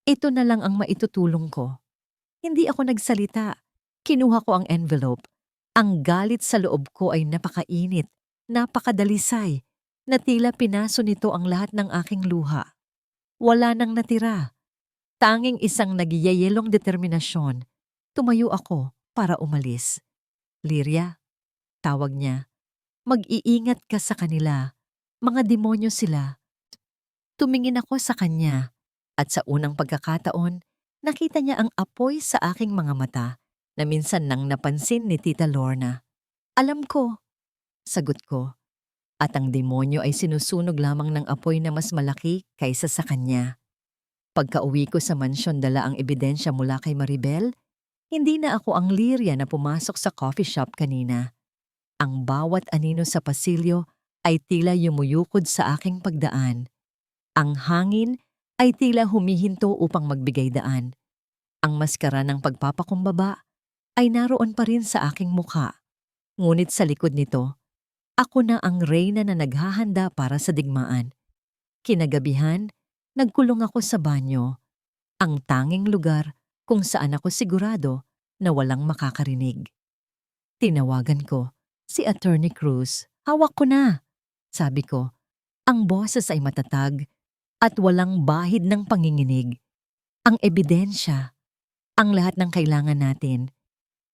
Ito na lang ang maitutulong ko. Hindi ako nagsalita. Kinuha ko ang envelope. Ang galit sa loob ko ay napakainit, napakadalisay, na tila pinaso nito ang lahat ng aking luha. Wala nang natira. Tanging isang nagyayelong determinasyon. Tumayo ako para umalis. Lyria, tawag niya. Mag-iingat ka sa kanila. Mga demonyo sila. Tumingin ako sa kanya at sa unang pagkakataon, nakita niya ang apoy sa aking mga mata na minsan nang napansin ni Tita Lorna. Alam ko, sagot ko, at ang demonyo ay sinusunog lamang ng apoy na mas malaki kaysa sa kanya. Pagka-uwi ko sa mansyon dala ang ebidensya mula kay Maribel, hindi na ako ang Lyria na pumasok sa coffee shop kanina. Ang bawat anino sa pasilyo ay tila yumuyukod sa aking pagdaan. Ang hangin ay tila humihinto upang magbigay daan. Ang maskara ng pagpapakumbaba ay naroon pa rin sa aking mukha. Ngunit sa likod nito, ako na ang reyna na naghahanda para sa digmaan. Kinagabihan, nagkulong ako sa banyo, ang tanging lugar kung saan ako sigurado na walang makakarinig. Tinawagan ko si Attorney Cruz. Hawak ko na, sabi ko. Ang boses ay matatag at walang bahid ng panginginig. Ang ebidensya, ang lahat ng kailangan natin.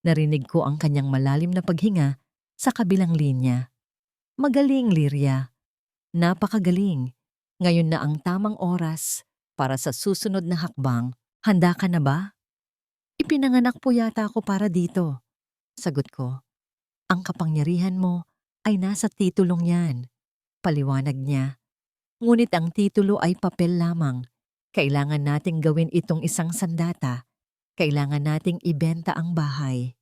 Narinig ko ang kanyang malalim na paghinga sa kabilang linya. Magaling, Lyria. Napakagaling. Ngayon na ang tamang oras para sa susunod na hakbang. Handa ka na ba? Ipinanganak po yata ako para dito, sagot ko. Ang kapangyarihan mo ay nasa titulong yan, paliwanag niya. Ngunit ang titulo ay papel lamang. Kailangan nating gawin itong isang sandata. Kailangan nating ibenta ang bahay.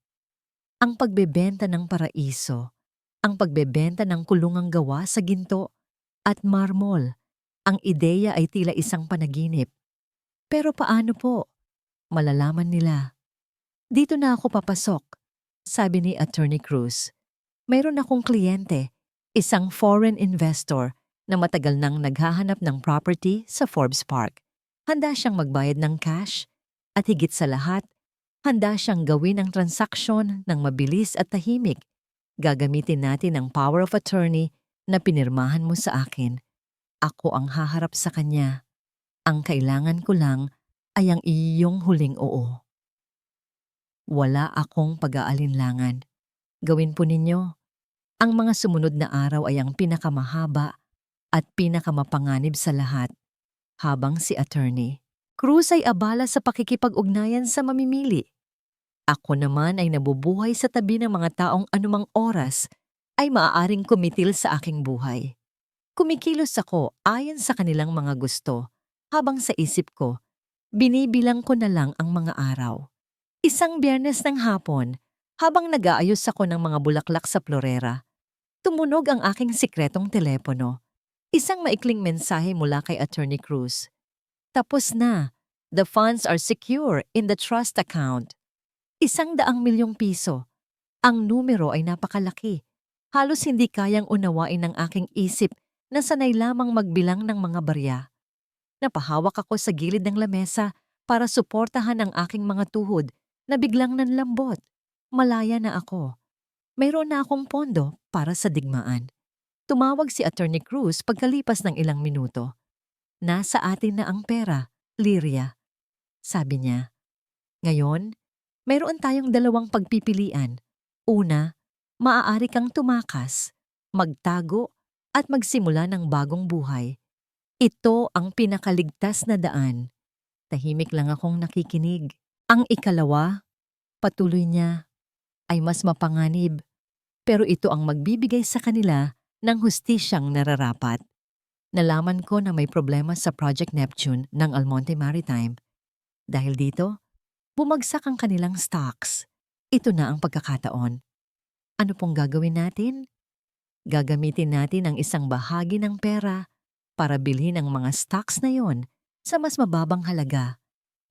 Ang pagbebenta ng paraiso, ang pagbebenta ng kulungang gawa sa ginto, at marmol. Ang ideya ay tila isang panaginip. Pero paano po? Malalaman nila. Dito na ako papasok, sabi ni Attorney Cruz. Mayroon akong kliyente, isang foreign investor na matagal nang naghahanap ng property sa Forbes Park. Handa siyang magbayad ng cash at higit sa lahat, handa siyang gawin ang transaksyon ng mabilis at tahimik. Gagamitin natin ang power of attorney na pinirmahan mo sa akin. Ako ang haharap sa kanya. Ang kailangan ko lang ay ang iyong huling oo. Wala akong pag-aalinlangan. Gawin po ninyo. Ang mga sumunod na araw ay ang pinakamahaba at pinakamapanganib sa lahat. Habang si Attorney Cruz ay abala sa pakikipag-ugnayan sa mamimili. Ako naman ay nabubuhay sa tabi ng mga taong anumang oras ay maaaring kumitil sa aking buhay. Kumikilos ako ayon sa kanilang mga gusto, habang sa isip ko, binibilang ko na lang ang mga araw. Isang Biyernes ng hapon, habang nag-aayos ako ng mga bulaklak sa florera, tumunog ang aking sikretong telepono. Isang maikling mensahe mula kay Attorney Cruz. Tapos na. The funds are secure in the trust account. 100 milyong piso. Ang numero ay napakalaki. Halos hindi kayang unawain ng aking isip na sanay lamang magbilang ng mga barya. Napahawak ako sa gilid ng lamesa para suportahan ang aking mga tuhod na biglang nanlambot. Malaya na ako. Mayroon na akong pondo para sa digmaan. Tumawag si Attorney Cruz pagkalipas ng ilang minuto. Nasa atin na ang pera, Lyria. Sabi niya. Ngayon, mayroon tayong dalawang pagpipilian. Una, maaari kang tumakas, magtago at magsimula ng bagong buhay. Ito ang pinakaligtas na daan. Tahimik lang akong nakikinig. Ang ikalawa, patuloy niya, ay mas mapanganib. Pero ito ang magbibigay sa kanila ng hustisyang nararapat. Nalaman ko na may problema sa Project Neptune ng Almonte Maritime. Dahil dito, bumagsak ang kanilang stocks. Ito na ang pagkakataon. Ano pong gagawin natin? Gagamitin natin ang isang bahagi ng pera para bilhin ang mga stocks na yon sa mas mababang halaga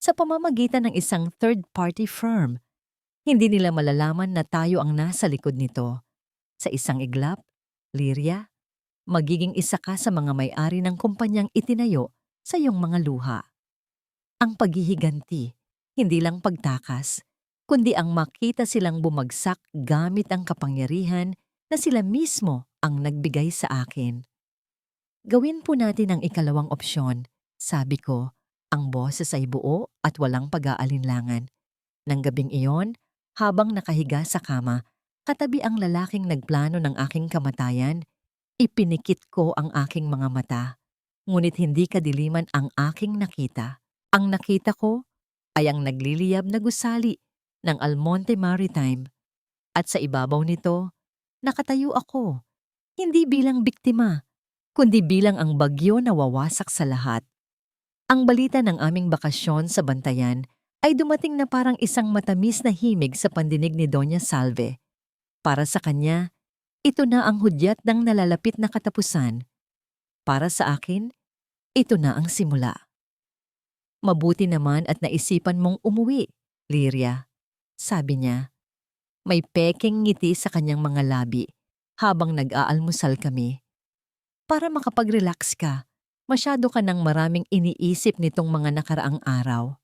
sa pamamagitan ng isang third-party firm. Hindi nila malalaman na tayo ang nasa likod nito. Sa isang iglap, Lyria, magiging isa ka sa mga may-ari ng kumpanyang itinayo sa iyong mga luha. Ang paghihiganti, hindi lang pagtakas, kundi ang makita silang bumagsak gamit ang kapangyarihan na sila mismo ang nagbigay sa akin. Gawin po natin ang ikalawang opsyon, sabi ko, ang boses ay buo at walang pag-aalinlangan. Nang gabing iyon, habang nakahiga sa kama, katabi ang lalaking nagplano ng aking kamatayan, ipinikit ko ang aking mga mata. Ngunit hindi kadiliman ang aking nakita. Ang nakita ko ay ang nagliliyab na gusali ng Almonte Maritime. At sa ibabaw nito, nakatayo ako, hindi bilang biktima, kundi bilang ang bagyo na wawasak sa lahat. Ang balita ng aming bakasyon sa Bantayan ay dumating na parang isang matamis na himig sa pandinig ni Doña Salve. Para sa kanya, ito na ang hudyat ng nalalapit na katapusan. Para sa akin, ito na ang simula. Mabuti naman at naisipan mong umuwi, Lyria, sabi niya. May peking ngiti sa kanyang mga labi habang nag-aalmusal kami. Para makapag-relax ka, masyado ka nang maraming iniisip nitong mga nakaraang araw.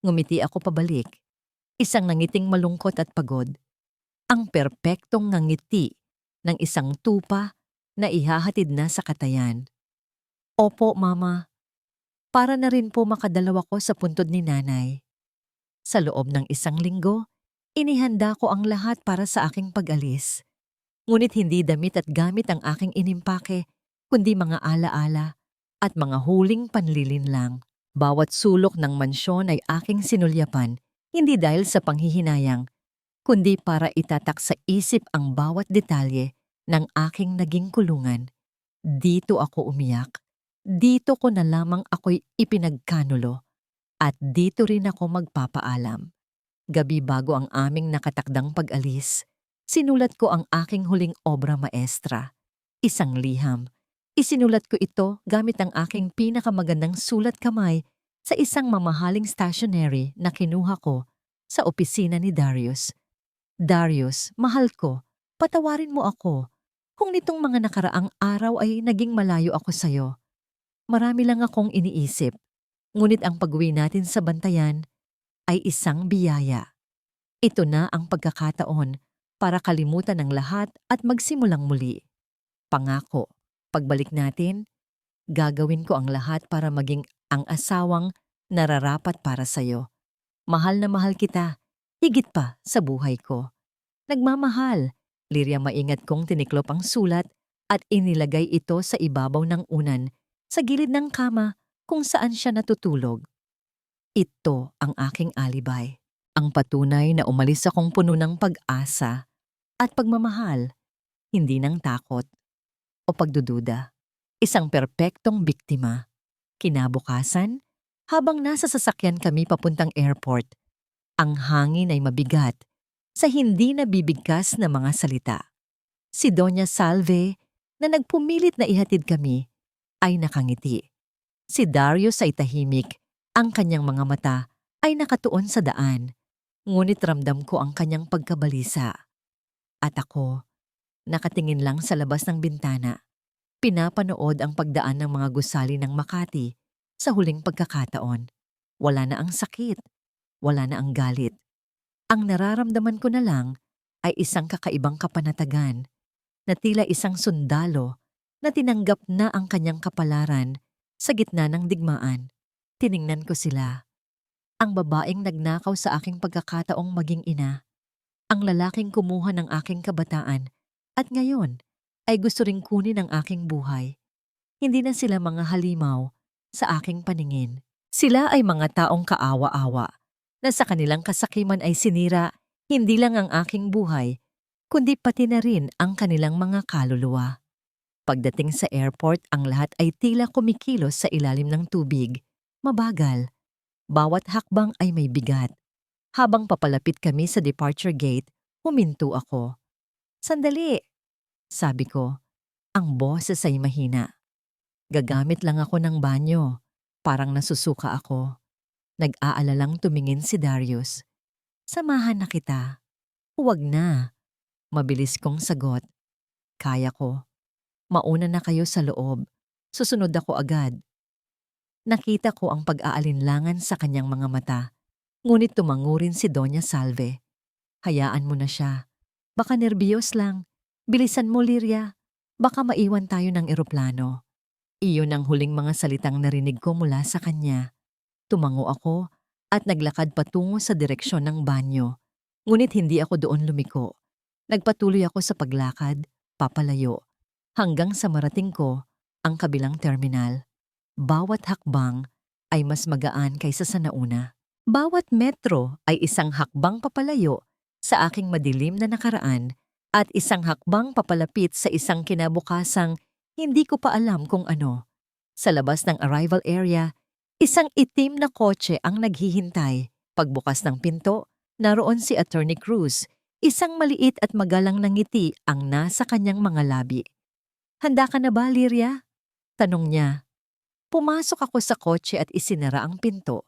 Ngumiti ako pabalik, isang nangiting malungkot at pagod. Ang perpektong ngangiti ng isang tupa na ihahatid na sa katayan. Opo, Mama. Para na rin po makadalaw ako sa puntod ni Nanay. Sa loob ng 1 linggo, inihanda ko ang lahat para sa aking pag-alis. Ngunit hindi damit at gamit ang aking inimpake, kundi mga alaala at mga huling panlilinlang. Bawat sulok ng mansyon ay aking sinulyapan, hindi dahil sa panghihinayang, kundi para itatak sa isip ang bawat detalye ng aking naging kulungan. Dito ako umiyak, dito ko na lamang ako'y ipinagkanulo, at dito rin ako magpapaalam. Gabi bago ang aming nakatakdang pag-alis, sinulat ko ang aking huling obra maestra, isang liham Isinulat ko ito gamit ang aking pinakamagandang sulat kamay sa isang mamahaling stationery na kinuha ko sa opisina ni Darius. Darius, mahal ko, patawarin mo ako kung nitong mga nakaraang araw ay naging malayo ako sa'yo. Marami lang akong iniisip, ngunit ang pag-uwi natin sa bantayan ay isang biyaya. Ito na ang pagkakataon para kalimutan ang lahat at magsimulang muli. Pangako, pagbalik natin, gagawin ko ang lahat para maging ang asawang nararapat para sa'yo. Mahal na mahal kita, higit pa sa buhay ko. Nagmamahal. Liria, maingat kong tiniklop ang sulat at inilagay ito sa ibabaw ng unan sa gilid ng kama kung saan siya natutulog. Ito ang aking alibay. Ang patunay na umalis akong puno ng pag-asa at pagmamahal, hindi ng takot o pagdududa. Isang perpektong biktima. Kinabukasan, habang nasa sasakyan kami papuntang airport, ang hangin ay mabigat sa hindi nabibigkas na mga salita. Si Doña Salve, na nagpumilit na ihatid kami, ay nakangiti. Si Darius ay tahimik, ang kanyang mga mata ay nakatuon sa daan, ngunit ramdam ko ang kanyang pagkabalisa. At ako, nakatingin lang sa labas ng bintana, pinapanood ang pagdaan ng mga gusali ng Makati sa huling pagkakataon. Wala na ang sakit, wala na ang galit. Ang nararamdaman ko na lang ay isang kakaibang kapanatagan na tila isang sundalo na tinanggap na ang kanyang kapalaran sa gitna ng digmaan. Tiningnan ko sila. Ang babaeng nagnakaw sa aking pagkakataong maging ina. Ang lalaking kumuha ng aking kabataan at ngayon ay gusto ring kunin ang aking buhay. Hindi na sila mga halimaw sa aking paningin. Sila ay mga taong kaawa-awa na sa kanilang kasakiman ay sinira hindi lang ang aking buhay, kundi pati na rin ang kanilang mga kaluluwa. Pagdating sa airport, ang lahat ay tila kumikilos sa ilalim ng tubig. Mabagal. Bawat hakbang ay may bigat. Habang papalapit kami sa departure gate, huminto ako. Sandali, sabi ko. Ang boses ay mahina. Gagamit lang ako ng banyo. Parang nasusuka ako. Nag-aalalang tumingin si Darius. Samahan na kita. Huwag na. Mabilis kong sagot. Kaya ko. Mauna na kayo sa loob. Susunod ako agad. Nakita ko ang pag-aalinlangan sa kanyang mga mata. Ngunit tumango rin si Doña Salve. Hayaan mo na siya. Baka nerbiyos lang. Bilisan mo, Liria. Baka maiwan tayo ng eroplano. Iyon ang huling mga salitang narinig ko mula sa kanya. Tumango ako at naglakad patungo sa direksyon ng banyo. Ngunit hindi ako doon lumiko. Nagpatuloy ako sa paglakad, papalayo, hanggang sa marating ko ang kabilang terminal. Bawat hakbang ay mas magaan kaysa sa nauna. Bawat metro ay isang hakbang papalayo sa aking madilim na nakaraan at isang hakbang papalapit sa isang kinabukasang hindi ko pa alam kung ano. Sa labas ng arrival area, isang itim na kotse ang naghihintay. Pagbukas ng pinto, naroon si Attorney Cruz. Isang maliit at magalang na ngiti ang nasa kanyang mga labi. Handa ka na ba, Liria? Tanong niya. Pumasok ako sa kotse at isinara ang pinto.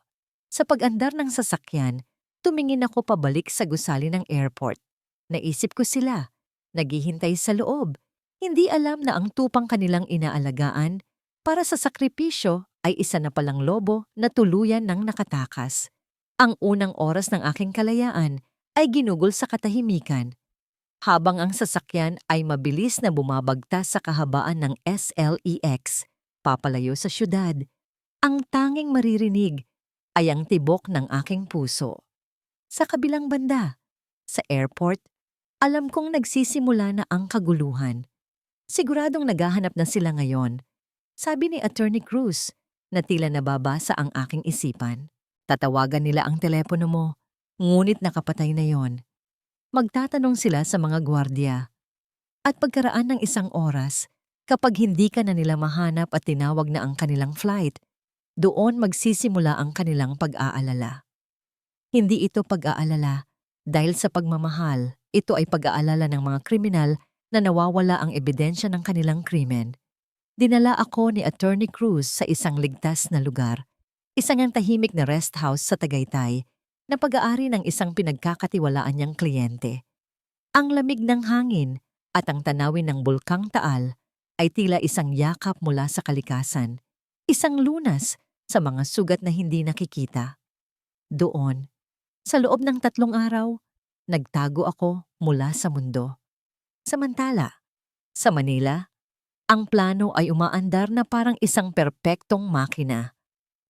Sa pag-andar ng sasakyan, tumingin ako pabalik sa gusali ng airport. Naisip ko sila. Naghihintay sa loob. Hindi alam na ang tupang kanilang inaalagaan para sa sakripisyo ay isa na palang lobo na tuluyan ng nakatakas. Ang unang oras ng aking kalayaan ay ginugol sa katahimikan, habang ang sasakyan ay mabilis na bumabagtas sa kahabaan ng SLEX, papalayo sa syudad. Ang tanging maririnig ay ang tibok ng aking puso. Sa kabilang banda, sa airport, alam kong nagsisimula na ang kaguluhan. Siguradong naghahanap na sila ngayon. Sabi ni Attorney Cruz na tila nababasa ang aking isipan. Tatawagan nila ang telepono mo, ngunit nakapatay na yon. Magtatanong sila sa mga gwardiya. At pagkaraan ng isang oras, kapag hindi ka na nila mahanap at tinawag na ang kanilang flight, doon magsisimula ang kanilang pag-aalala. Hindi ito pag-aalala dahil sa pagmamahal, ito ay pag-aalala ng mga kriminal na nawawala ang ebidensya ng kanilang krimen. Dinala ako ni Attorney Cruz sa isang ligtas na lugar, isang ang tahimik na rest house sa Tagaytay na pag-aari ng isang pinagkakatiwalaan niyang kliyente. Ang lamig ng hangin at ang tanawin ng Bulkang Taal ay tila isang yakap mula sa kalikasan, isang lunas sa mga sugat na hindi nakikita. Doon, sa loob ng 3 araw, nagtago ako mula sa mundo. Samantala, sa Manila, ang plano ay umaandar na parang isang perpektong makina.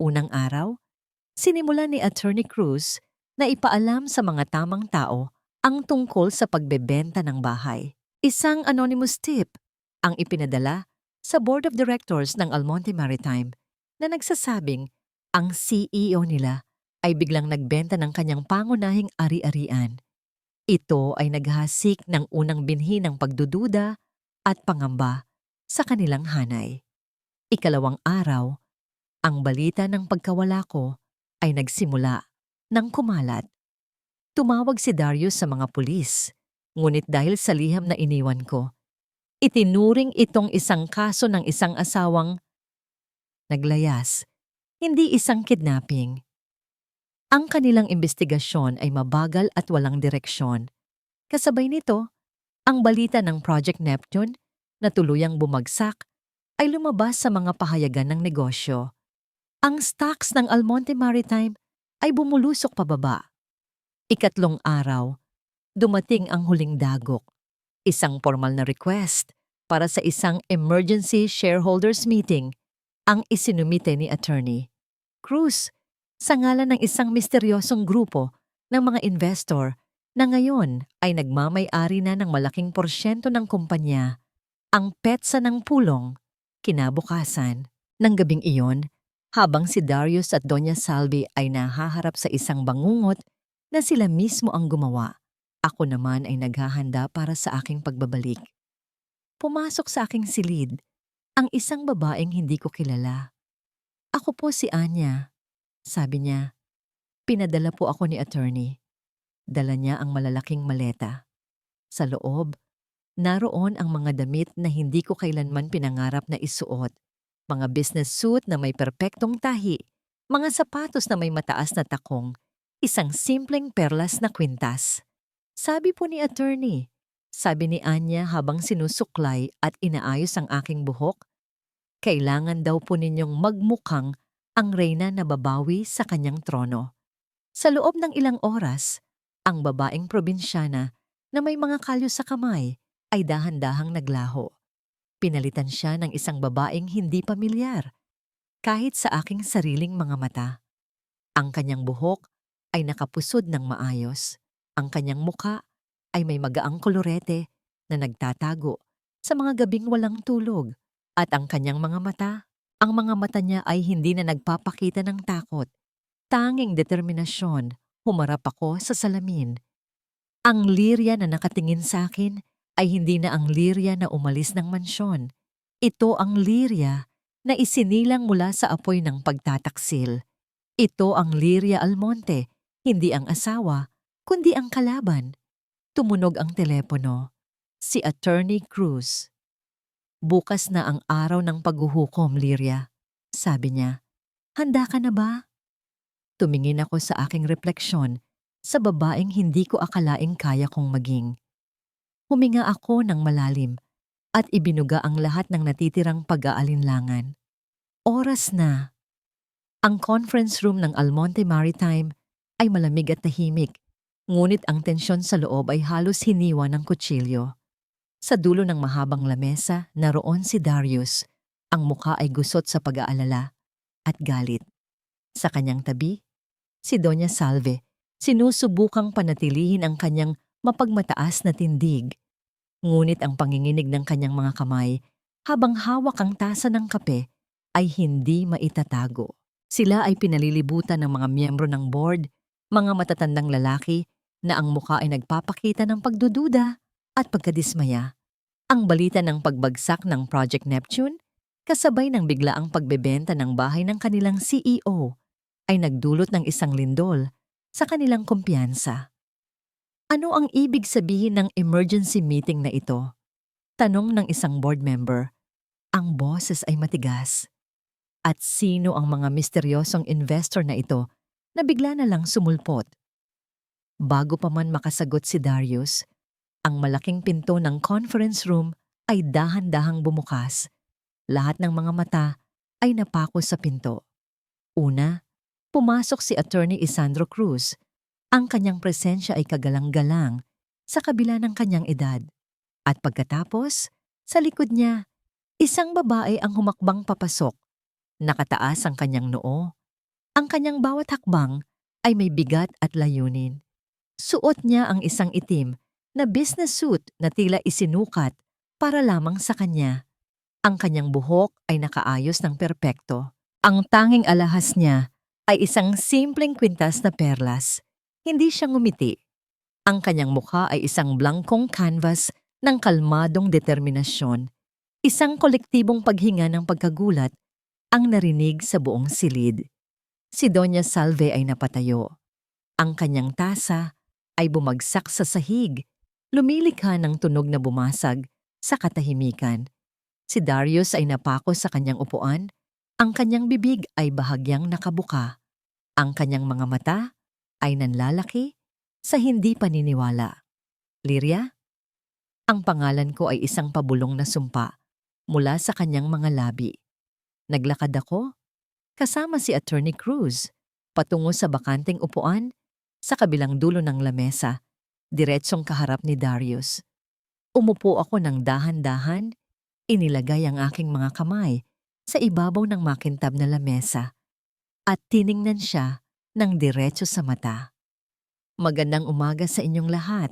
Unang araw, sinimulan ni Attorney Cruz na ipaalam sa mga tamang tao ang tungkol sa pagbebenta ng bahay. Isang anonymous tip ang ipinadala sa Board of Directors ng Almonte Maritime na nagsasabing ang CEO nila ay biglang nagbenta ng kanyang pangunahing ari-arian. Ito ay naghasik ng unang binhi ng pagdududa at pangamba sa kanilang hanay. Ikalawang araw, ang balita ng pagkawala ko ay nagsimula ng kumalat. Tumawag si Darius sa mga pulis, ngunit dahil sa liham na iniwan ko, itinuring itong isang kaso ng isang asawang naglayas, hindi isang kidnapping. Ang kanilang investigasyon ay mabagal at walang direksyon. Kasabay nito, ang balita ng Project Neptune na tuluyang bumagsak ay lumabas sa mga pahayagan ng negosyo. Ang stocks ng Almonte Maritime ay bumulusok pababa. Ikatlong araw, dumating ang huling dagok, isang formal na request para sa isang emergency shareholders meeting ang isinumite ni Attorney Cruz sa ngalan ng isang misteryosong grupo ng mga investor na ngayon ay nagmamay-ari na ng malaking porsyento ng kumpanya. Ang petsa ng pulong, kinabukasan, ng gabing iyon, habang si Darius at Doña Salvi ay nahaharap sa isang bangungot na sila mismo ang gumawa, ako naman ay naghahanda para sa aking pagbabalik. Pumasok sa aking silid ang isang babaeng hindi ko kilala. Ako po si Anya, sabi niya. Pinadala po ako ni Attorney. Dala niya ang malalaking maleta. Sa loob, naroon ang mga damit na hindi ko kailanman pinangarap na isuot. Mga business suit na may perpektong tahi, mga sapatos na may mataas na takong, isang simpleng perlas na kwintas. Sabi po ni Attorney, sabi ni Anya habang sinusuklay at inaayos ang aking buhok, kailangan daw po ninyong magmukhang ang reyna na babawi sa kanyang trono. Sa loob ng ilang oras, ang babaeng probinsyana na may mga kalyo sa kamay ay dahan-dahang naglaho. Pinalitan siya ng isang babaeng hindi pamilyar, kahit sa aking sariling mga mata. Ang kanyang buhok ay nakapusod ng maayos. Ang kanyang muka ay may magaang kolorete na nagtatago sa mga gabing walang tulog. At ang kanyang mga mata niya ay hindi na nagpapakita ng takot. Tanging determinasyon, humarap ako sa salamin. Ang lirya na nakatingin sa akin ay hindi na ang lirya na umalis ng mansyon. Ito ang lirya na isinilang mula sa apoy ng pagtataksil. Ito ang Liria Almonte, hindi ang asawa, kundi ang kalaban. Tumunog ang telepono. Si Attorney Cruz. Bukas na ang araw ng paghuhukom, Liria. Sabi niya, handa ka na ba? Tumingin ako sa aking refleksyon sa babaeng hindi ko akalaing kaya kong maging. Huminga ako ng malalim at ibinuga ang lahat ng natitirang pag-aalinlangan. Oras na. Ang conference room ng Almonte Maritime ay malamig at tahimik, ngunit ang tensyon sa loob ay halos hiniwa ng kutsilyo. Sa dulo ng mahabang lamesa, naroon si Darius. Ang mukha ay gusot sa pag-aalala at galit. Sa kanyang tabi, si Doña Salve, sinusubukang panatilihin ang kanyang mapagmataas na tindig. Ngunit ang panginginig ng kanyang mga kamay habang hawak ang tasa ng kape ay hindi maitatago. Sila ay pinalilibutan ng mga miyembro ng board, mga matatandang lalaki na ang mukha ay nagpapakita ng pagdududa at pagkadismaya. Ang balita ng pagbagsak ng Project Neptune, kasabay ng biglaang pagbebenta ng bahay ng kanilang CEO, ay nagdulot ng isang lindol sa kanilang kumpiyansa. Ano ang ibig sabihin ng emergency meeting na ito? Tanong ng isang board member. Ang boses ay matigas. At sino ang mga misteryosong investor na ito na bigla na lang sumulpot? Bago pa man makasagot si Darius, ang malaking pinto ng conference room ay dahan-dahang bumukas. Lahat ng mga mata ay napako sa pinto. Una, pumasok si Attorney Isandro Cruz. Ang kanyang presensya ay kagalang-galang sa kabila ng kanyang edad. At pagkatapos, sa likod niya, isang babae ang humakbang papasok. Nakataas ang kanyang noo. Ang kanyang bawat hakbang ay may bigat at layunin. Suot niya ang isang itim na business suit na tila isinukat para lamang sa kanya. Ang kanyang buhok ay nakaayos ng perpekto. Ang tanging alahas niya ay isang simpleng kwintas na perlas. Hindi siya ngumiti. Ang kanyang mukha ay isang blankong canvas ng kalmadong determinasyon. Isang kolektibong paghinga ng pagkagulat ang narinig sa buong silid. Si Doña Salve ay napatayo. Ang kanyang tasa ay bumagsak sa sahig, lumilikha ng tunog na bumasag sa katahimikan. Si Darius ay napako sa kanyang upuan, ang kanyang bibig ay bahagyang nakabuka. Ang kanyang mga mata ay nanlalaki sa hindi paniniwala. Lyria? Ang pangalan ko ay isang pabulong na sumpa mula sa kanyang mga labi. Naglakad ako, kasama si Attorney Cruz, patungo sa bakanteng upuan sa kabilang dulo ng lamesa, diretsong kaharap ni Darius. Umupo ako ng dahan-dahan, inilagay ang aking mga kamay sa ibabaw ng makintab na lamesa at tiningnan siya ng diretso sa mata. Magandang umaga sa inyong lahat,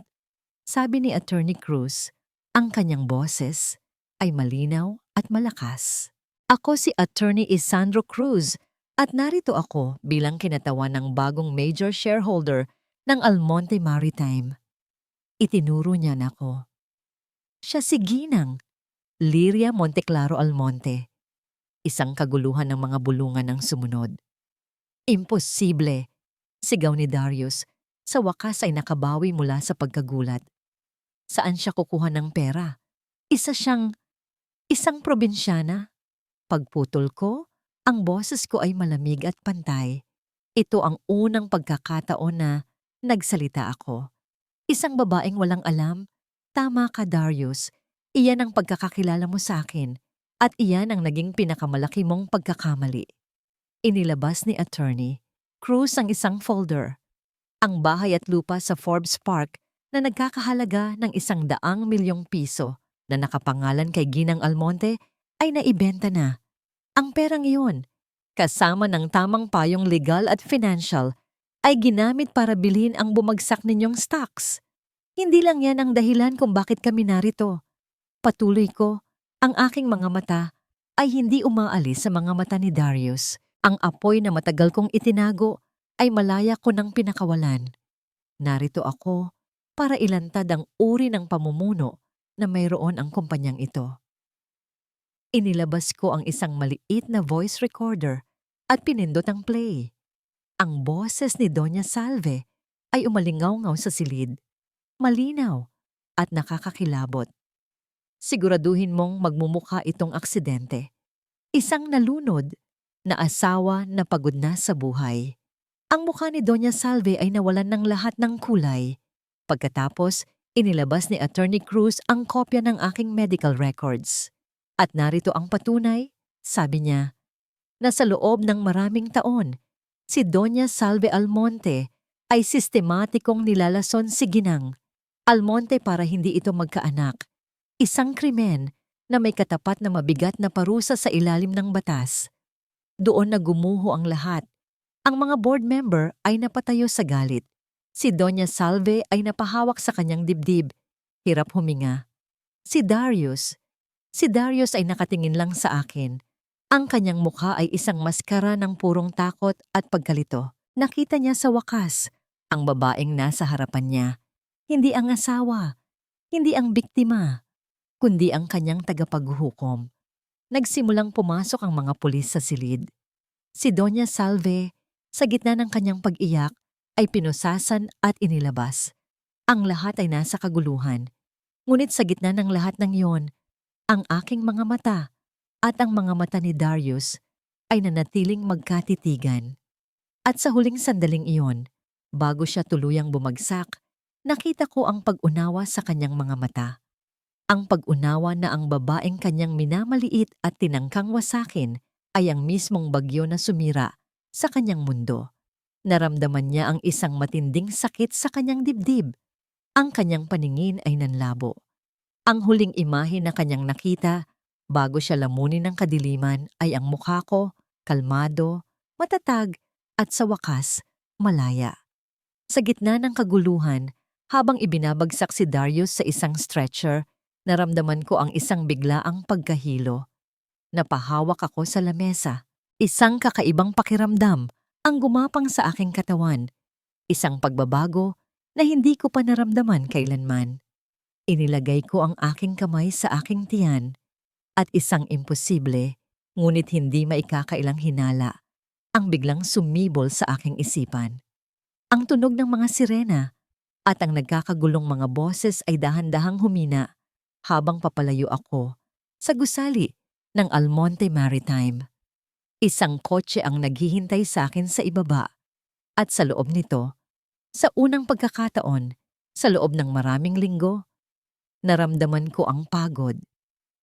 sabi ni Attorney Cruz. Ang kanyang boses ay malinaw at malakas. Ako si Attorney Isandro Cruz at narito ako bilang kinatawan ng bagong major shareholder ng Almonte Maritime. Itinuro niya ako. Siya si Ginang, Lyria Monteclaro Almonte. Isang kaguluhan ng mga bulungan ang sumunod. Imposible, sigaw ni Darius. Sa wakas ay nakabawi mula sa pagkagulat. Saan siya kukuha ng pera? Isang probinsyana. Pagputol ko, ang boses ko ay malamig at pantay. Ito ang unang pagkakataon na nagsalita ako. Isang babaeng walang alam. Tama ka, Darius. Iyan ang pagkakakilala mo sa akin. At iyan ang naging pinakamalaki mong pagkakamali. Inilabas ni Attorney Cruz ang isang folder. Ang bahay at lupa sa Forbes Park na nagkakahalaga ng 100 milyong piso na nakapangalan kay Ginang Almonte ay naibenta na. Ang perang iyon, kasama ng tamang payong legal at financial, ay ginamit para bilhin ang bumagsak ninyong stocks. Hindi lang yan ang dahilan kung bakit kami narito. Patuloy ko, ang aking mga mata ay hindi umaalis sa mga mata ni Darius. Ang apoy na matagal kong itinago ay malaya ko ng pinakawalan. Narito ako para ilantad ang uri ng pamumuno na mayroon ang kumpanyang ito. Inilabas ko ang isang maliit na voice recorder at pinindot ang play. Ang boses ni Doña Salve ay umalingaw-ngaw sa silid, malinaw at nakakakilabot. Siguraduhin mong magmumukha itong aksidente. Isang nalunod na asawa na pagod na sa buhay. Ang mukha ni Doña Salve ay nawalan ng lahat ng kulay. Pagkatapos, inilabas ni Attorney Cruz ang kopya ng aking medical records. At narito ang patunay, sabi niya, na sa loob ng maraming taon, si Doña Salve Almonte ay sistematikong nilalason si Ginang Almonte para hindi ito magkaanak. Isang krimen na may katapat na mabigat na parusa sa ilalim ng batas. Doon na gumuho ang lahat. Ang mga board member ay napatayo sa galit. Si Doña Salve ay napahawak sa kanyang dibdib. Hirap huminga. Si Darius ay nakatingin lang sa akin. Ang kanyang mukha ay isang maskara ng purong takot at pagkalito. Nakita niya sa wakas ang babaeng nasa harapan niya. Hindi ang asawa, hindi ang biktima, kundi ang kanyang tagapaghuhukom. Nagsimulang pumasok ang mga pulis sa silid. Si Doña Salve, sa gitna ng kanyang pag-iyak, ay pinusasan at inilabas. Ang lahat ay nasa kaguluhan. Ngunit sa gitna ng lahat ng iyon, ang aking mga mata at ang mga mata ni Darius ay nanatiling magkatitigan. At sa huling sandaling iyon, bago siya tuluyang bumagsak, nakita ko ang pag-unawa sa kanyang mga mata. Ang pag-unawa na ang babaeng kanyang minamaliit at tinangkang wasakin ay ang mismong bagyo na sumira sa kanyang mundo. Naramdaman niya ang isang matinding sakit sa kanyang dibdib. Ang kanyang paningin ay nanlabo. Ang huling imahe na kanyang nakita bago siya lamunin ng kadiliman ay ang mukha ko, kalmado, matatag, at sa wakas, malaya. Sa gitna ng kaguluhan, habang ibinabagsak si Darius sa isang stretcher, naramdaman ko ang isang biglaang pagkahilo. Napahawak ako sa lamesa. Isang kakaibang pakiramdam ang gumapang sa aking katawan. Isang pagbabago na hindi ko pa naramdaman kailanman. Inilagay ko ang aking kamay sa aking tiyan at isang imposible, ngunit hindi maikakailang hinala, ang biglang sumibol sa aking isipan. Ang tunog ng mga sirena at ang nagkakagulong mga boses ay dahan-dahang humina habang papalayo ako sa gusali ng Almonte Maritime. Isang kotse ang naghihintay sa akin sa ibaba at sa loob nito, sa unang pagkakataon, sa loob ng maraming linggo, naramdaman ko ang pagod.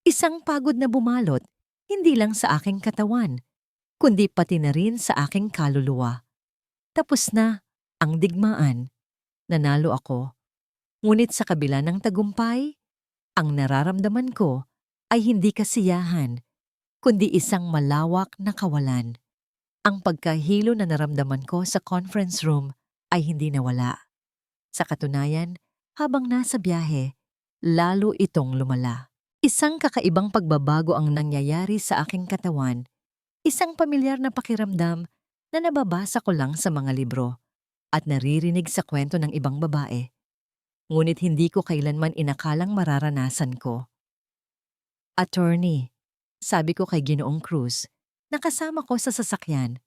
Isang pagod na bumalot hindi lang sa aking katawan, kundi pati na rin sa aking kaluluwa. Tapos na ang digmaan. Nanalo ako. Ngunit sa kabila ng tagumpay, ang nararamdaman ko ay hindi kasiyahan, kundi isang malawak na kawalan. Ang pagkahilo na naramdaman ko sa conference room ay hindi nawala. Sa katunayan, habang nasa biyahe, lalo itong lumala. Isang kakaibang pagbabago ang nangyayari sa aking katawan, isang pamilyar na pakiramdam na nababasa ko lang sa mga libro at naririnig sa kwento ng ibang babae. Ngunit hindi ko kailanman inakalang mararanasan ko. Attorney, sabi ko kay Ginoong Cruz, nakasama ko sa sasakyan.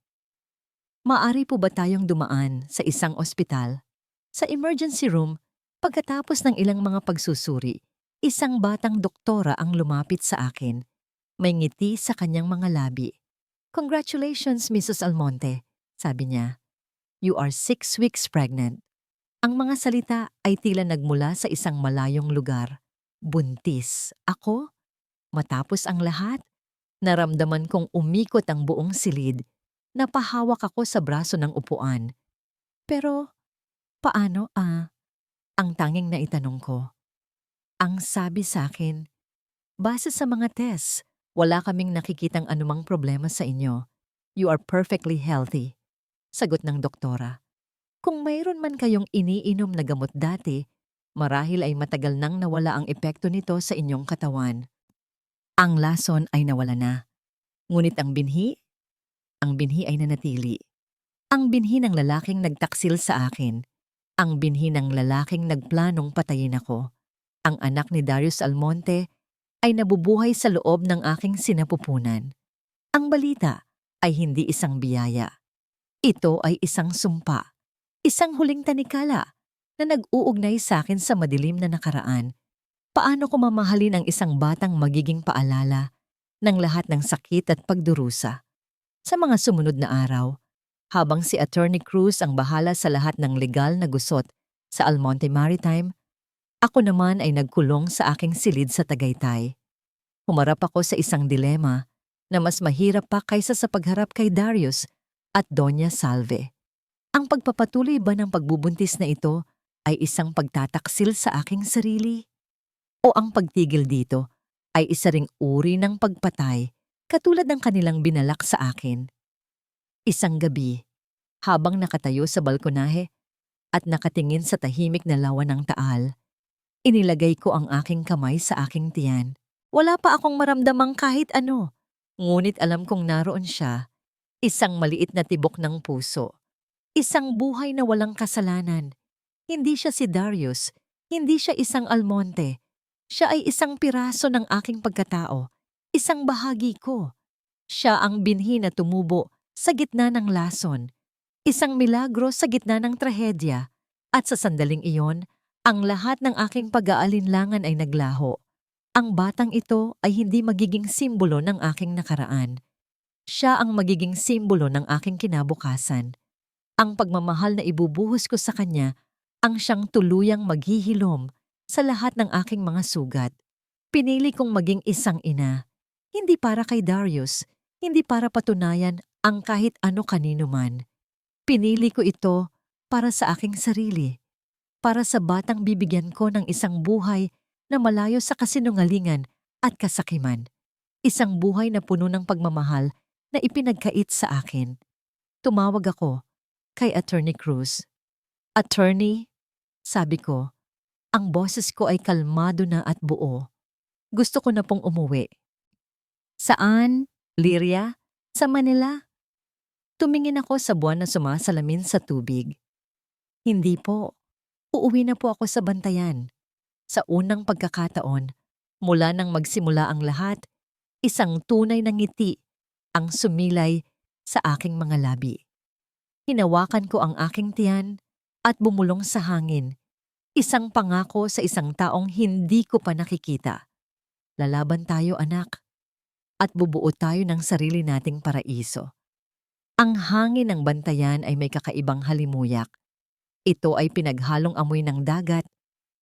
Maari po ba tayong dumaan sa isang ospital? Sa emergency room, pagkatapos ng ilang mga pagsusuri, isang batang doktora ang lumapit sa akin. May ngiti sa kanyang mga labi. Congratulations, Mrs. Almonte, sabi niya. You are 6 weeks pregnant. Ang mga salita ay tila nagmula sa isang malayong lugar. Buntis. Ako? Matapos ang lahat, naramdaman kong umikot ang buong silid. Napahawak ako sa braso ng upuan. Pero, paano ang tanging naitanong ko. Ang sabi sa akin, base sa mga tests, wala kaming nakikitang anumang problema sa inyo. You are perfectly healthy. Sagot ng doktora. Kung mayroon man kayong iniinom na gamot dati, marahil ay matagal nang nawala ang epekto nito sa inyong katawan. Ang lason ay nawala na. Ngunit ang binhi ay nanatili. Ang binhi ng lalaking nagtaksil sa akin. Ang binhi ng lalaking nagplanong patayin ako. Ang anak ni Darius Almonte ay nabubuhay sa loob ng aking sinapupunan. Ang balita ay hindi isang biyaya. Ito ay isang sumpa, isang huling tanikala na nag-uugnay sa akin sa madilim na nakaraan. Paano ko mamahalin ang isang batang magiging paalala ng lahat ng sakit at pagdurusa? Sa mga sumunod na araw, habang si Attorney Cruz ang bahala sa lahat ng legal na gusot sa Almonte Maritime, ako naman ay nagkulong sa aking silid sa Tagaytay. Humarap ako sa isang dilema na mas mahirap pa kaysa sa pagharap kay Darius at Doña Salve. Ang pagpapatuloy ba ng pagbubuntis na ito ay isang pagtataksil sa aking sarili? O ang pagtigil dito ay isa ring uri ng pagpatay katulad ng kanilang binalak sa akin? Isang gabi, habang nakatayo sa balkonahe at nakatingin sa tahimik na lawa ng Taal, inilagay ko ang aking kamay sa aking tiyan. Wala pa akong maramdamang kahit ano, ngunit alam kong naroon siya. Isang maliit na tibok ng puso. Isang buhay na walang kasalanan. Hindi siya si Darius. Hindi siya isang Almonte. Siya ay isang piraso ng aking pagkatao. Isang bahagi ko. Siya ang binhi na tumubo sa gitna ng lason. Isang milagro sa gitna ng trahedya. At sa sandaling iyon, ang lahat ng aking pag-aalinlangan ay naglaho. Ang batang ito ay hindi magiging simbolo ng aking nakaraan. Siya ang magiging simbolo ng aking kinabukasan. Ang pagmamahal na ibubuhos ko sa kanya ang siyang tuluyang maghihilom sa lahat ng aking mga sugat. Pinili kong maging isang ina, hindi para kay Darius, hindi para patunayan ang kahit ano kanino man. Pinili ko ito para sa aking sarili, para sa batang bibigyan ko ng isang buhay na malayo sa kasinungalingan at kasakiman. Isang buhay na puno ng pagmamahal na ipinagkait sa akin. Tumawag ako kay Attorney Cruz. Attorney, sabi ko, ang boses ko ay kalmado na at buo. Gusto ko na pong umuwi. Saan? Liria? Sa Manila? Tumingin ako sa buwan na sumasalamin sa tubig. Hindi po. Uuwi na po ako sa Bantayan. Sa unang pagkakataon, mula nang magsimula ang lahat, isang tunay na ngiti ang sumilay sa aking mga labi. Hinawakan ko ang aking tiyan at bumulong sa hangin. Isang pangako sa isang taong hindi ko pa nakikita. Lalaban tayo, anak, at bubuo tayo ng sarili nating paraiso. Ang hangin ng Bantayan ay may kakaibang halimuyak. Ito ay pinaghalong amoy ng dagat,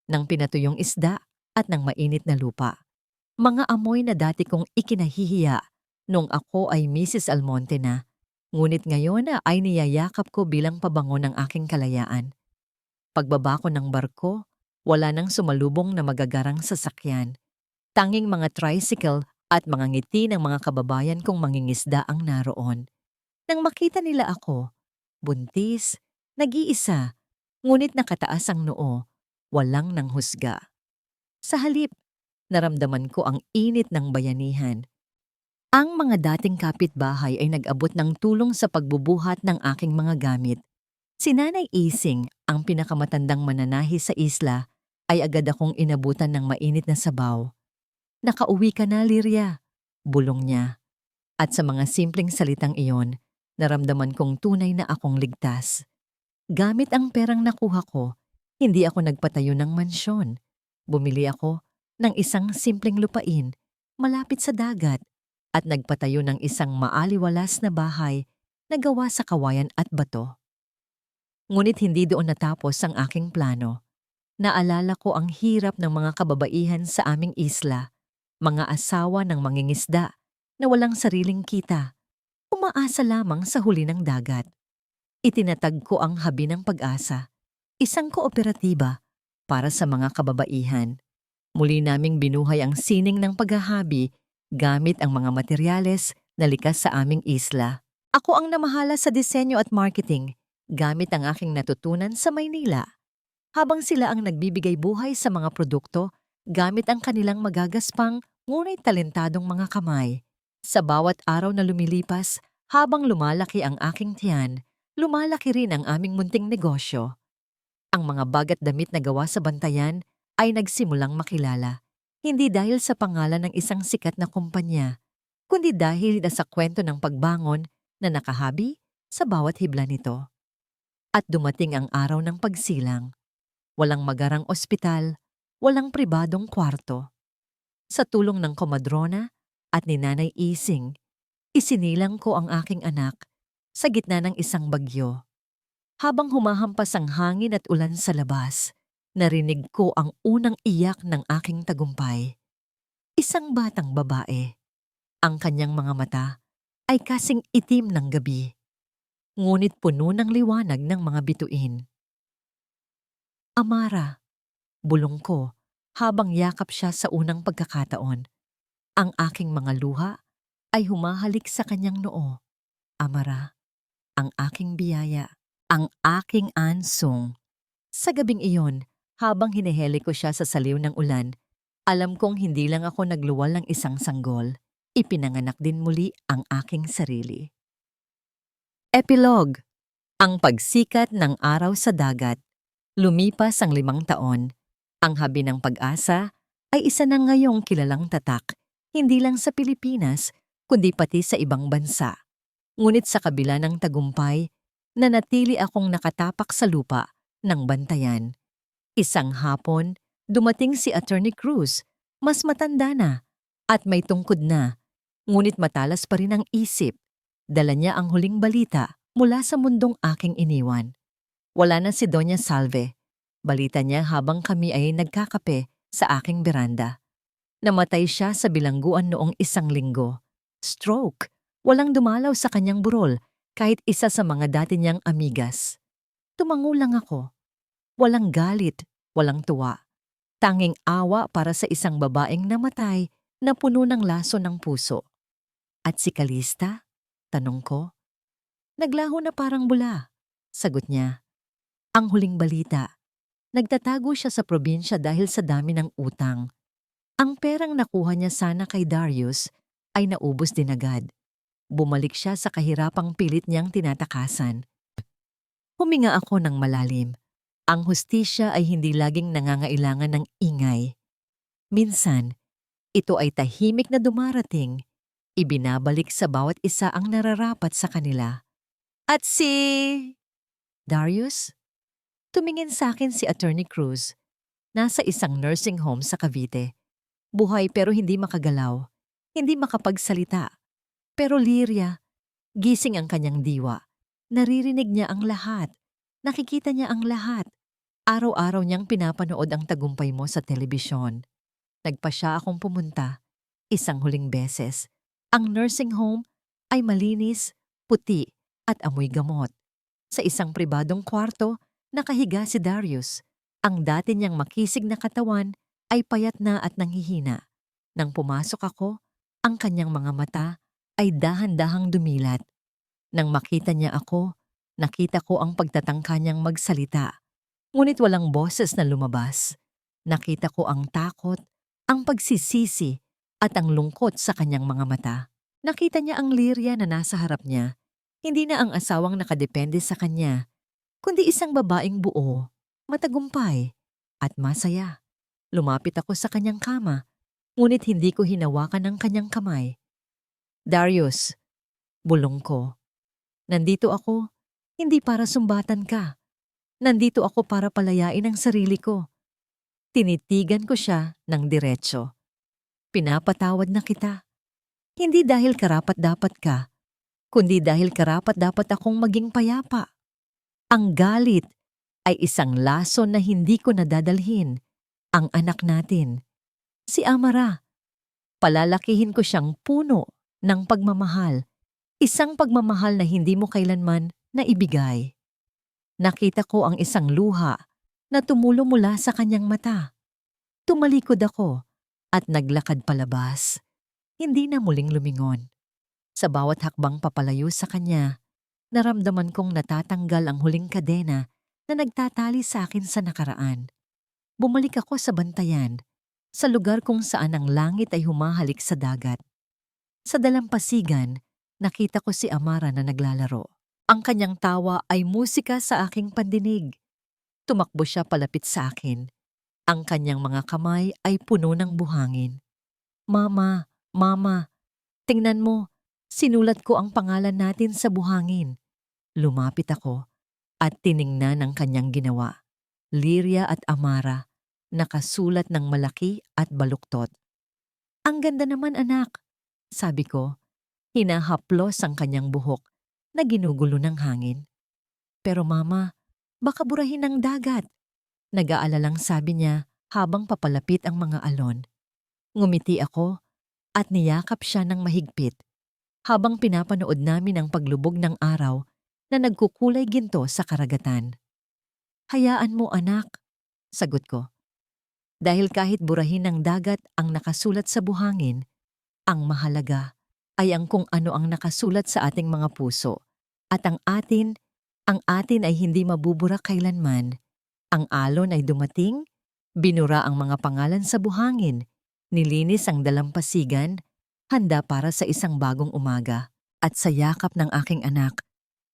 ng pinatuyong isda at ng mainit na lupa. Mga amoy na dati kong ikinahihiya nung ako ay Mrs. Almonte na, ngunit ngayon ay niyayakap ko bilang pabango ng aking kalayaan. Pagbaba ko ng barko, wala nang sumalubong na magagarang sasakyan. Tanging mga tricycle at mga ngiti ng mga kababayan kong mangingisda ang naroon. Nang makita nila ako, buntis, nag-iisa, ngunit nakataas ang noo, walang nanghusga. Sa halip, naramdaman ko ang init ng bayanihan. Ang mga dating kapitbahay ay nag-abot ng tulong sa pagbubuhat ng aking mga gamit. Si Nanay Ising, ang pinakamatandang mananahi sa isla, ay agad akong inabutan ng mainit na sabaw. Nakauwi ka na, Liria, bulong niya. At sa mga simpleng salitang iyon, naramdaman kong tunay na akong ligtas. Gamit ang perang nakuha ko, hindi ako nagpatayo ng mansyon. Bumili ako ng isang simpleng lupain, malapit sa dagat, at nagpatayo ng isang maaliwalas na bahay na gawa sa kawayan at bato. Ngunit hindi doon natapos ang aking plano. Naalala ko ang hirap ng mga kababaihan sa aming isla, mga asawa ng mangingisda na walang sariling kita, umaasa lamang sa huli ng dagat. Itinatag ko ang Habi ng Pag-asa, isang kooperatiba para sa mga kababaihan. Muli naming binuhay ang sining ng paghahabi gamit ang mga materyales na likas sa aming isla. Ako ang namahala sa disenyo at marketing gamit ang aking natutunan sa Maynila. Habang sila ang nagbibigay buhay sa mga produkto gamit ang kanilang magagaspang ngunit talentadong mga kamay. Sa bawat araw na lumilipas, habang lumalaki ang aking tiyan, lumalaki rin ang aming munting negosyo. Ang mga bagat damit na gawa sa Bantayan ay nagsimulang makilala, hindi dahil sa pangalan ng isang sikat na kumpanya, kundi dahil sa kwento ng pagbangon na nakahabi sa bawat hibla nito. At dumating ang araw ng pagsilang. Walang magarang ospital, walang pribadong kwarto. Sa tulong ng komadrona at ni Nanay Ising, isinilang ko ang aking anak sa gitna ng isang bagyo. Habang humahampas ang hangin at ulan sa labas, narinig ko ang unang iyak ng aking tagumpay. Isang batang babae. Ang kanyang mga mata ay kasing itim ng gabi, ngunit puno ng liwanag ng mga bituin. Amara, bulong ko habang yakap siya sa unang pagkakataon. Ang aking mga luha ay humahalik sa kanyang noo. Amara, ang aking biyaya, ang aking ansong. Sa gabing iyon, habang hiniheli ko siya sa saliw ng ulan, alam kong hindi lang ako nagluwal ng isang sanggol, ipinanganak din muli ang aking sarili. Epilog. Ang pagsikat ng araw sa dagat. Lumipas ang 5 taon. Ang Habi ng Pag-asa ay isa na ngayong kilalang tatak, hindi lang sa Pilipinas, kundi pati sa ibang bansa. Ngunit sa kabila ng tagumpay, nanatili akong nakatapak sa lupa ng Bantayan. Isang hapon, dumating si Attorney Cruz Mas matanda na at may tungkod na, ngunit matalas pa rin ang isip. Dala niya ang huling balita mula sa mundong aking iniwan. Wala na si Doña Salve. Balita niya habang kami ay nagkakape sa aking beranda. Namatay siya sa bilangguan noong 1 linggo. Stroke. Walang dumalaw sa kanyang burol kahit isa sa mga dati niyang amigas. Tumango lang ako. Walang galit, walang tuwa. Tanging awa para sa isang babaeng namatay na puno ng laso ng puso. At si Calista? Tanong ko. Naglaho na parang bula. Sagot niya. Ang huling balita. Nagtatago siya sa probinsya dahil sa dami ng utang. Ang perang nakuha niya sana kay Darius ay naubos din agad. Bumalik siya sa kahirapang pilit niyang tinatakasan. Huminga ako ng malalim. Ang hustisya ay hindi laging nangangailangan ng ingay. Minsan, ito ay tahimik na dumarating. Ibinabalik sa bawat isa ang nararapat sa kanila. At si Darius? Tumingin sa akin si Attorney Cruz. Nasa isang nursing home sa Cavite. Buhay pero hindi makagalaw. Hindi makapagsalita. Pero Liria, gising ang kanyang diwa. Naririnig niya ang lahat. Nakikita niya ang lahat. Araw-araw niyang pinapanood ang tagumpay mo sa telebisyon. Nagpa siya akong pumunta. Isang huling beses. Ang nursing home ay malinis, puti at amoy gamot. Sa isang pribadong kwarto, nakahiga si Darius. Ang dati niyang makisig na katawan ay payat na at nanghihina. Nang pumasok ako, ang kanyang mga mata ay dahan-dahang dumilat. Nang makita niya ako, nakita ko ang pagtatangka niyang magsalita. Ngunit walang boses na lumabas. Nakita ko ang takot, ang pagsisisi at ang lungkot sa kanyang mga mata. Nakita niya ang Liria na nasa harap niya. Hindi na ang asawang nakadepende sa kanya, kundi isang babaeng buo, matagumpay, at masaya. Lumapit ako sa kanyang kama, ngunit hindi ko hinawakan ang kanyang kamay. Darius, bulong ko. Nandito ako, hindi para sumbatan ka. Nandito ako para palayain ang sarili ko. Tinitigan ko siya ng diretso. Pinapatawad na kita. Hindi dahil karapat-dapat ka, kundi dahil karapat-dapat akong maging payapa. Ang galit ay isang lason na hindi ko nadadalhin. Ang anak natin, si Amara. Palalakihin ko siyang puno ng pagmamahal. Isang pagmamahal na hindi mo kailanman naibigay. Nakita ko ang isang luha na tumulo mula sa kanyang mata. Tumalikod ako at naglakad palabas. Hindi na muling lumingon. Sa bawat hakbang papalayo sa kanya, naramdaman kong natatanggal ang huling kadena na nagtatali sa akin sa nakaraan. Bumalik ako sa bantayan, sa lugar kung saan ang langit ay humahalik sa dagat. Sa dalampasigan, nakita ko si Amara na naglalaro. Ang kanyang tawa ay musika sa aking pandinig. Tumakbo siya palapit sa akin. Ang kanyang mga kamay ay puno ng buhangin. Mama, Mama, tingnan mo, sinulat ko ang pangalan natin sa buhangin. Lumapit ako at tiningnan ang kanyang ginawa. Liria at Amara, nakasulat ng malaki at baluktot. Ang ganda naman anak, sabi ko. Hinahaplos ang kanyang buhok na ginugulo ng hangin. Pero mama, baka burahin ng dagat. Nag-aalalang sabi niya habang papalapit ang mga alon. Ngumiti ako at niyakap siya ng mahigpit habang pinapanood namin ang paglubog ng araw na nagkukulay ginto sa karagatan. Hayaan mo anak, sagot ko. Dahil kahit burahin ng dagat ang nakasulat sa buhangin, ang mahalaga ay ang kung ano ang nakasulat sa ating mga puso. At ang atin ay hindi mabubura kailanman. Ang alon ay dumating, binura ang mga pangalan sa buhangin, nilinis ang dalampasigan, handa para sa isang bagong umaga. At sa yakap ng aking anak,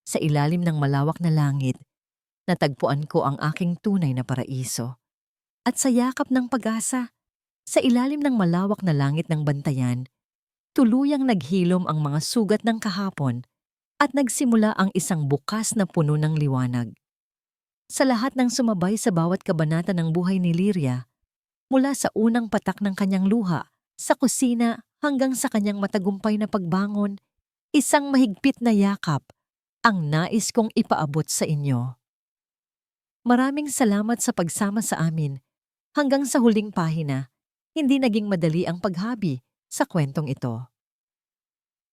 sa ilalim ng malawak na langit, natagpuan ko ang aking tunay na paraiso. At sa yakap ng pag-asa, sa ilalim ng malawak na langit ng bantayan, tuluyang naghilom ang mga sugat ng kahapon at nagsimula ang isang bukas na puno ng liwanag. Sa lahat ng sumabay sa bawat kabanata ng buhay ni Liria, Mula sa unang patak ng kanyang luha, sa kusina hanggang sa kanyang matagumpay na pagbangon, isang mahigpit na yakap ang nais kong ipaabot sa inyo. Maraming salamat sa pagsama sa amin. Hanggang sa huling pahina, hindi naging madali ang paghabi sa kwentong ito.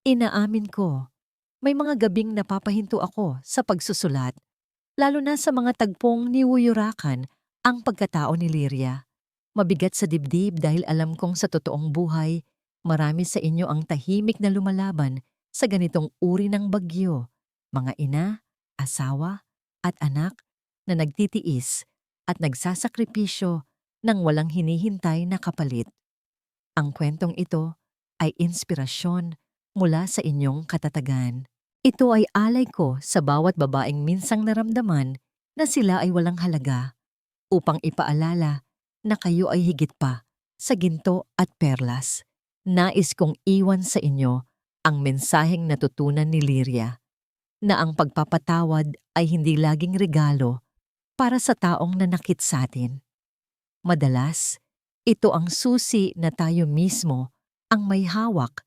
Inaamin ko, may mga gabing napapahinto ako sa pagsusulat, lalo na sa mga tagpong niwuyurakan ang pagkatao ni Lyria. Mabigat sa dibdib dahil alam kong sa totoong buhay, marami sa inyo ang tahimik na lumalaban sa ganitong uri ng bagyo. Mga ina, asawa, at anak na nagtitiis at nagsasakripisyo ng walang hinihintay na kapalit. Ang kwentong ito ay inspirasyon mula sa inyong katatagan. Ito ay alay ko sa bawat babaeng minsang naramdaman na sila ay walang halaga, upang ipaalala na kayo ay higit pa sa ginto at perlas. Nais kong iwan sa inyo ang mensaheng natutunan ni Lyria, na ang pagpapatawad ay hindi laging regalo para sa taong nanakit sa atin. Madalas, ito ang susi na tayo mismo ang may hawak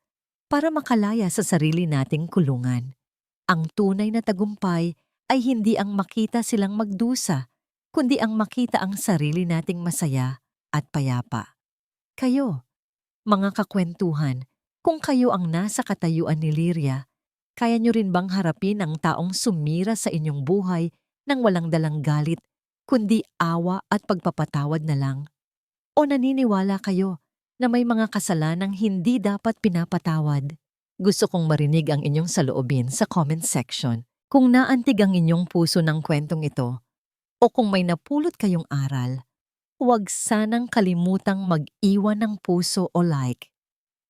para makalaya sa sarili nating kulungan. Ang tunay na tagumpay ay hindi ang makita silang magdusa, kundi ang makita ang sarili nating masaya at payapa. Kayo, mga kakwentuhan, kung kayo ang nasa katayuan ni Lyria, kaya nyo rin bang harapin ang taong sumira sa inyong buhay nang walang dalang galit, kundi awa at pagpapatawad na lang? O naniniwala kayo na may mga kasalanang hindi dapat pinapatawad? Gusto kong marinig ang inyong saloobin sa comment section. Kung naantig ang inyong puso ng kwentong ito, o kung may napulot kayong aral, huwag sanang kalimutang mag-iwan ng puso o like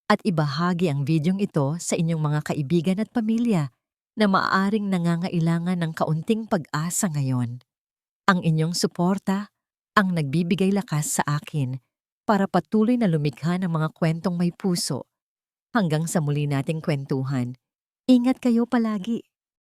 at ibahagi ang videong ito sa inyong mga kaibigan at pamilya na maaaring nangangailangan ng kaunting pag-asa ngayon. Ang inyong suporta ang nagbibigay lakas sa akin para patuloy na lumikha ng mga kwentong may puso. Hanggang sa muli nating kwentuhan, ingat kayo palagi.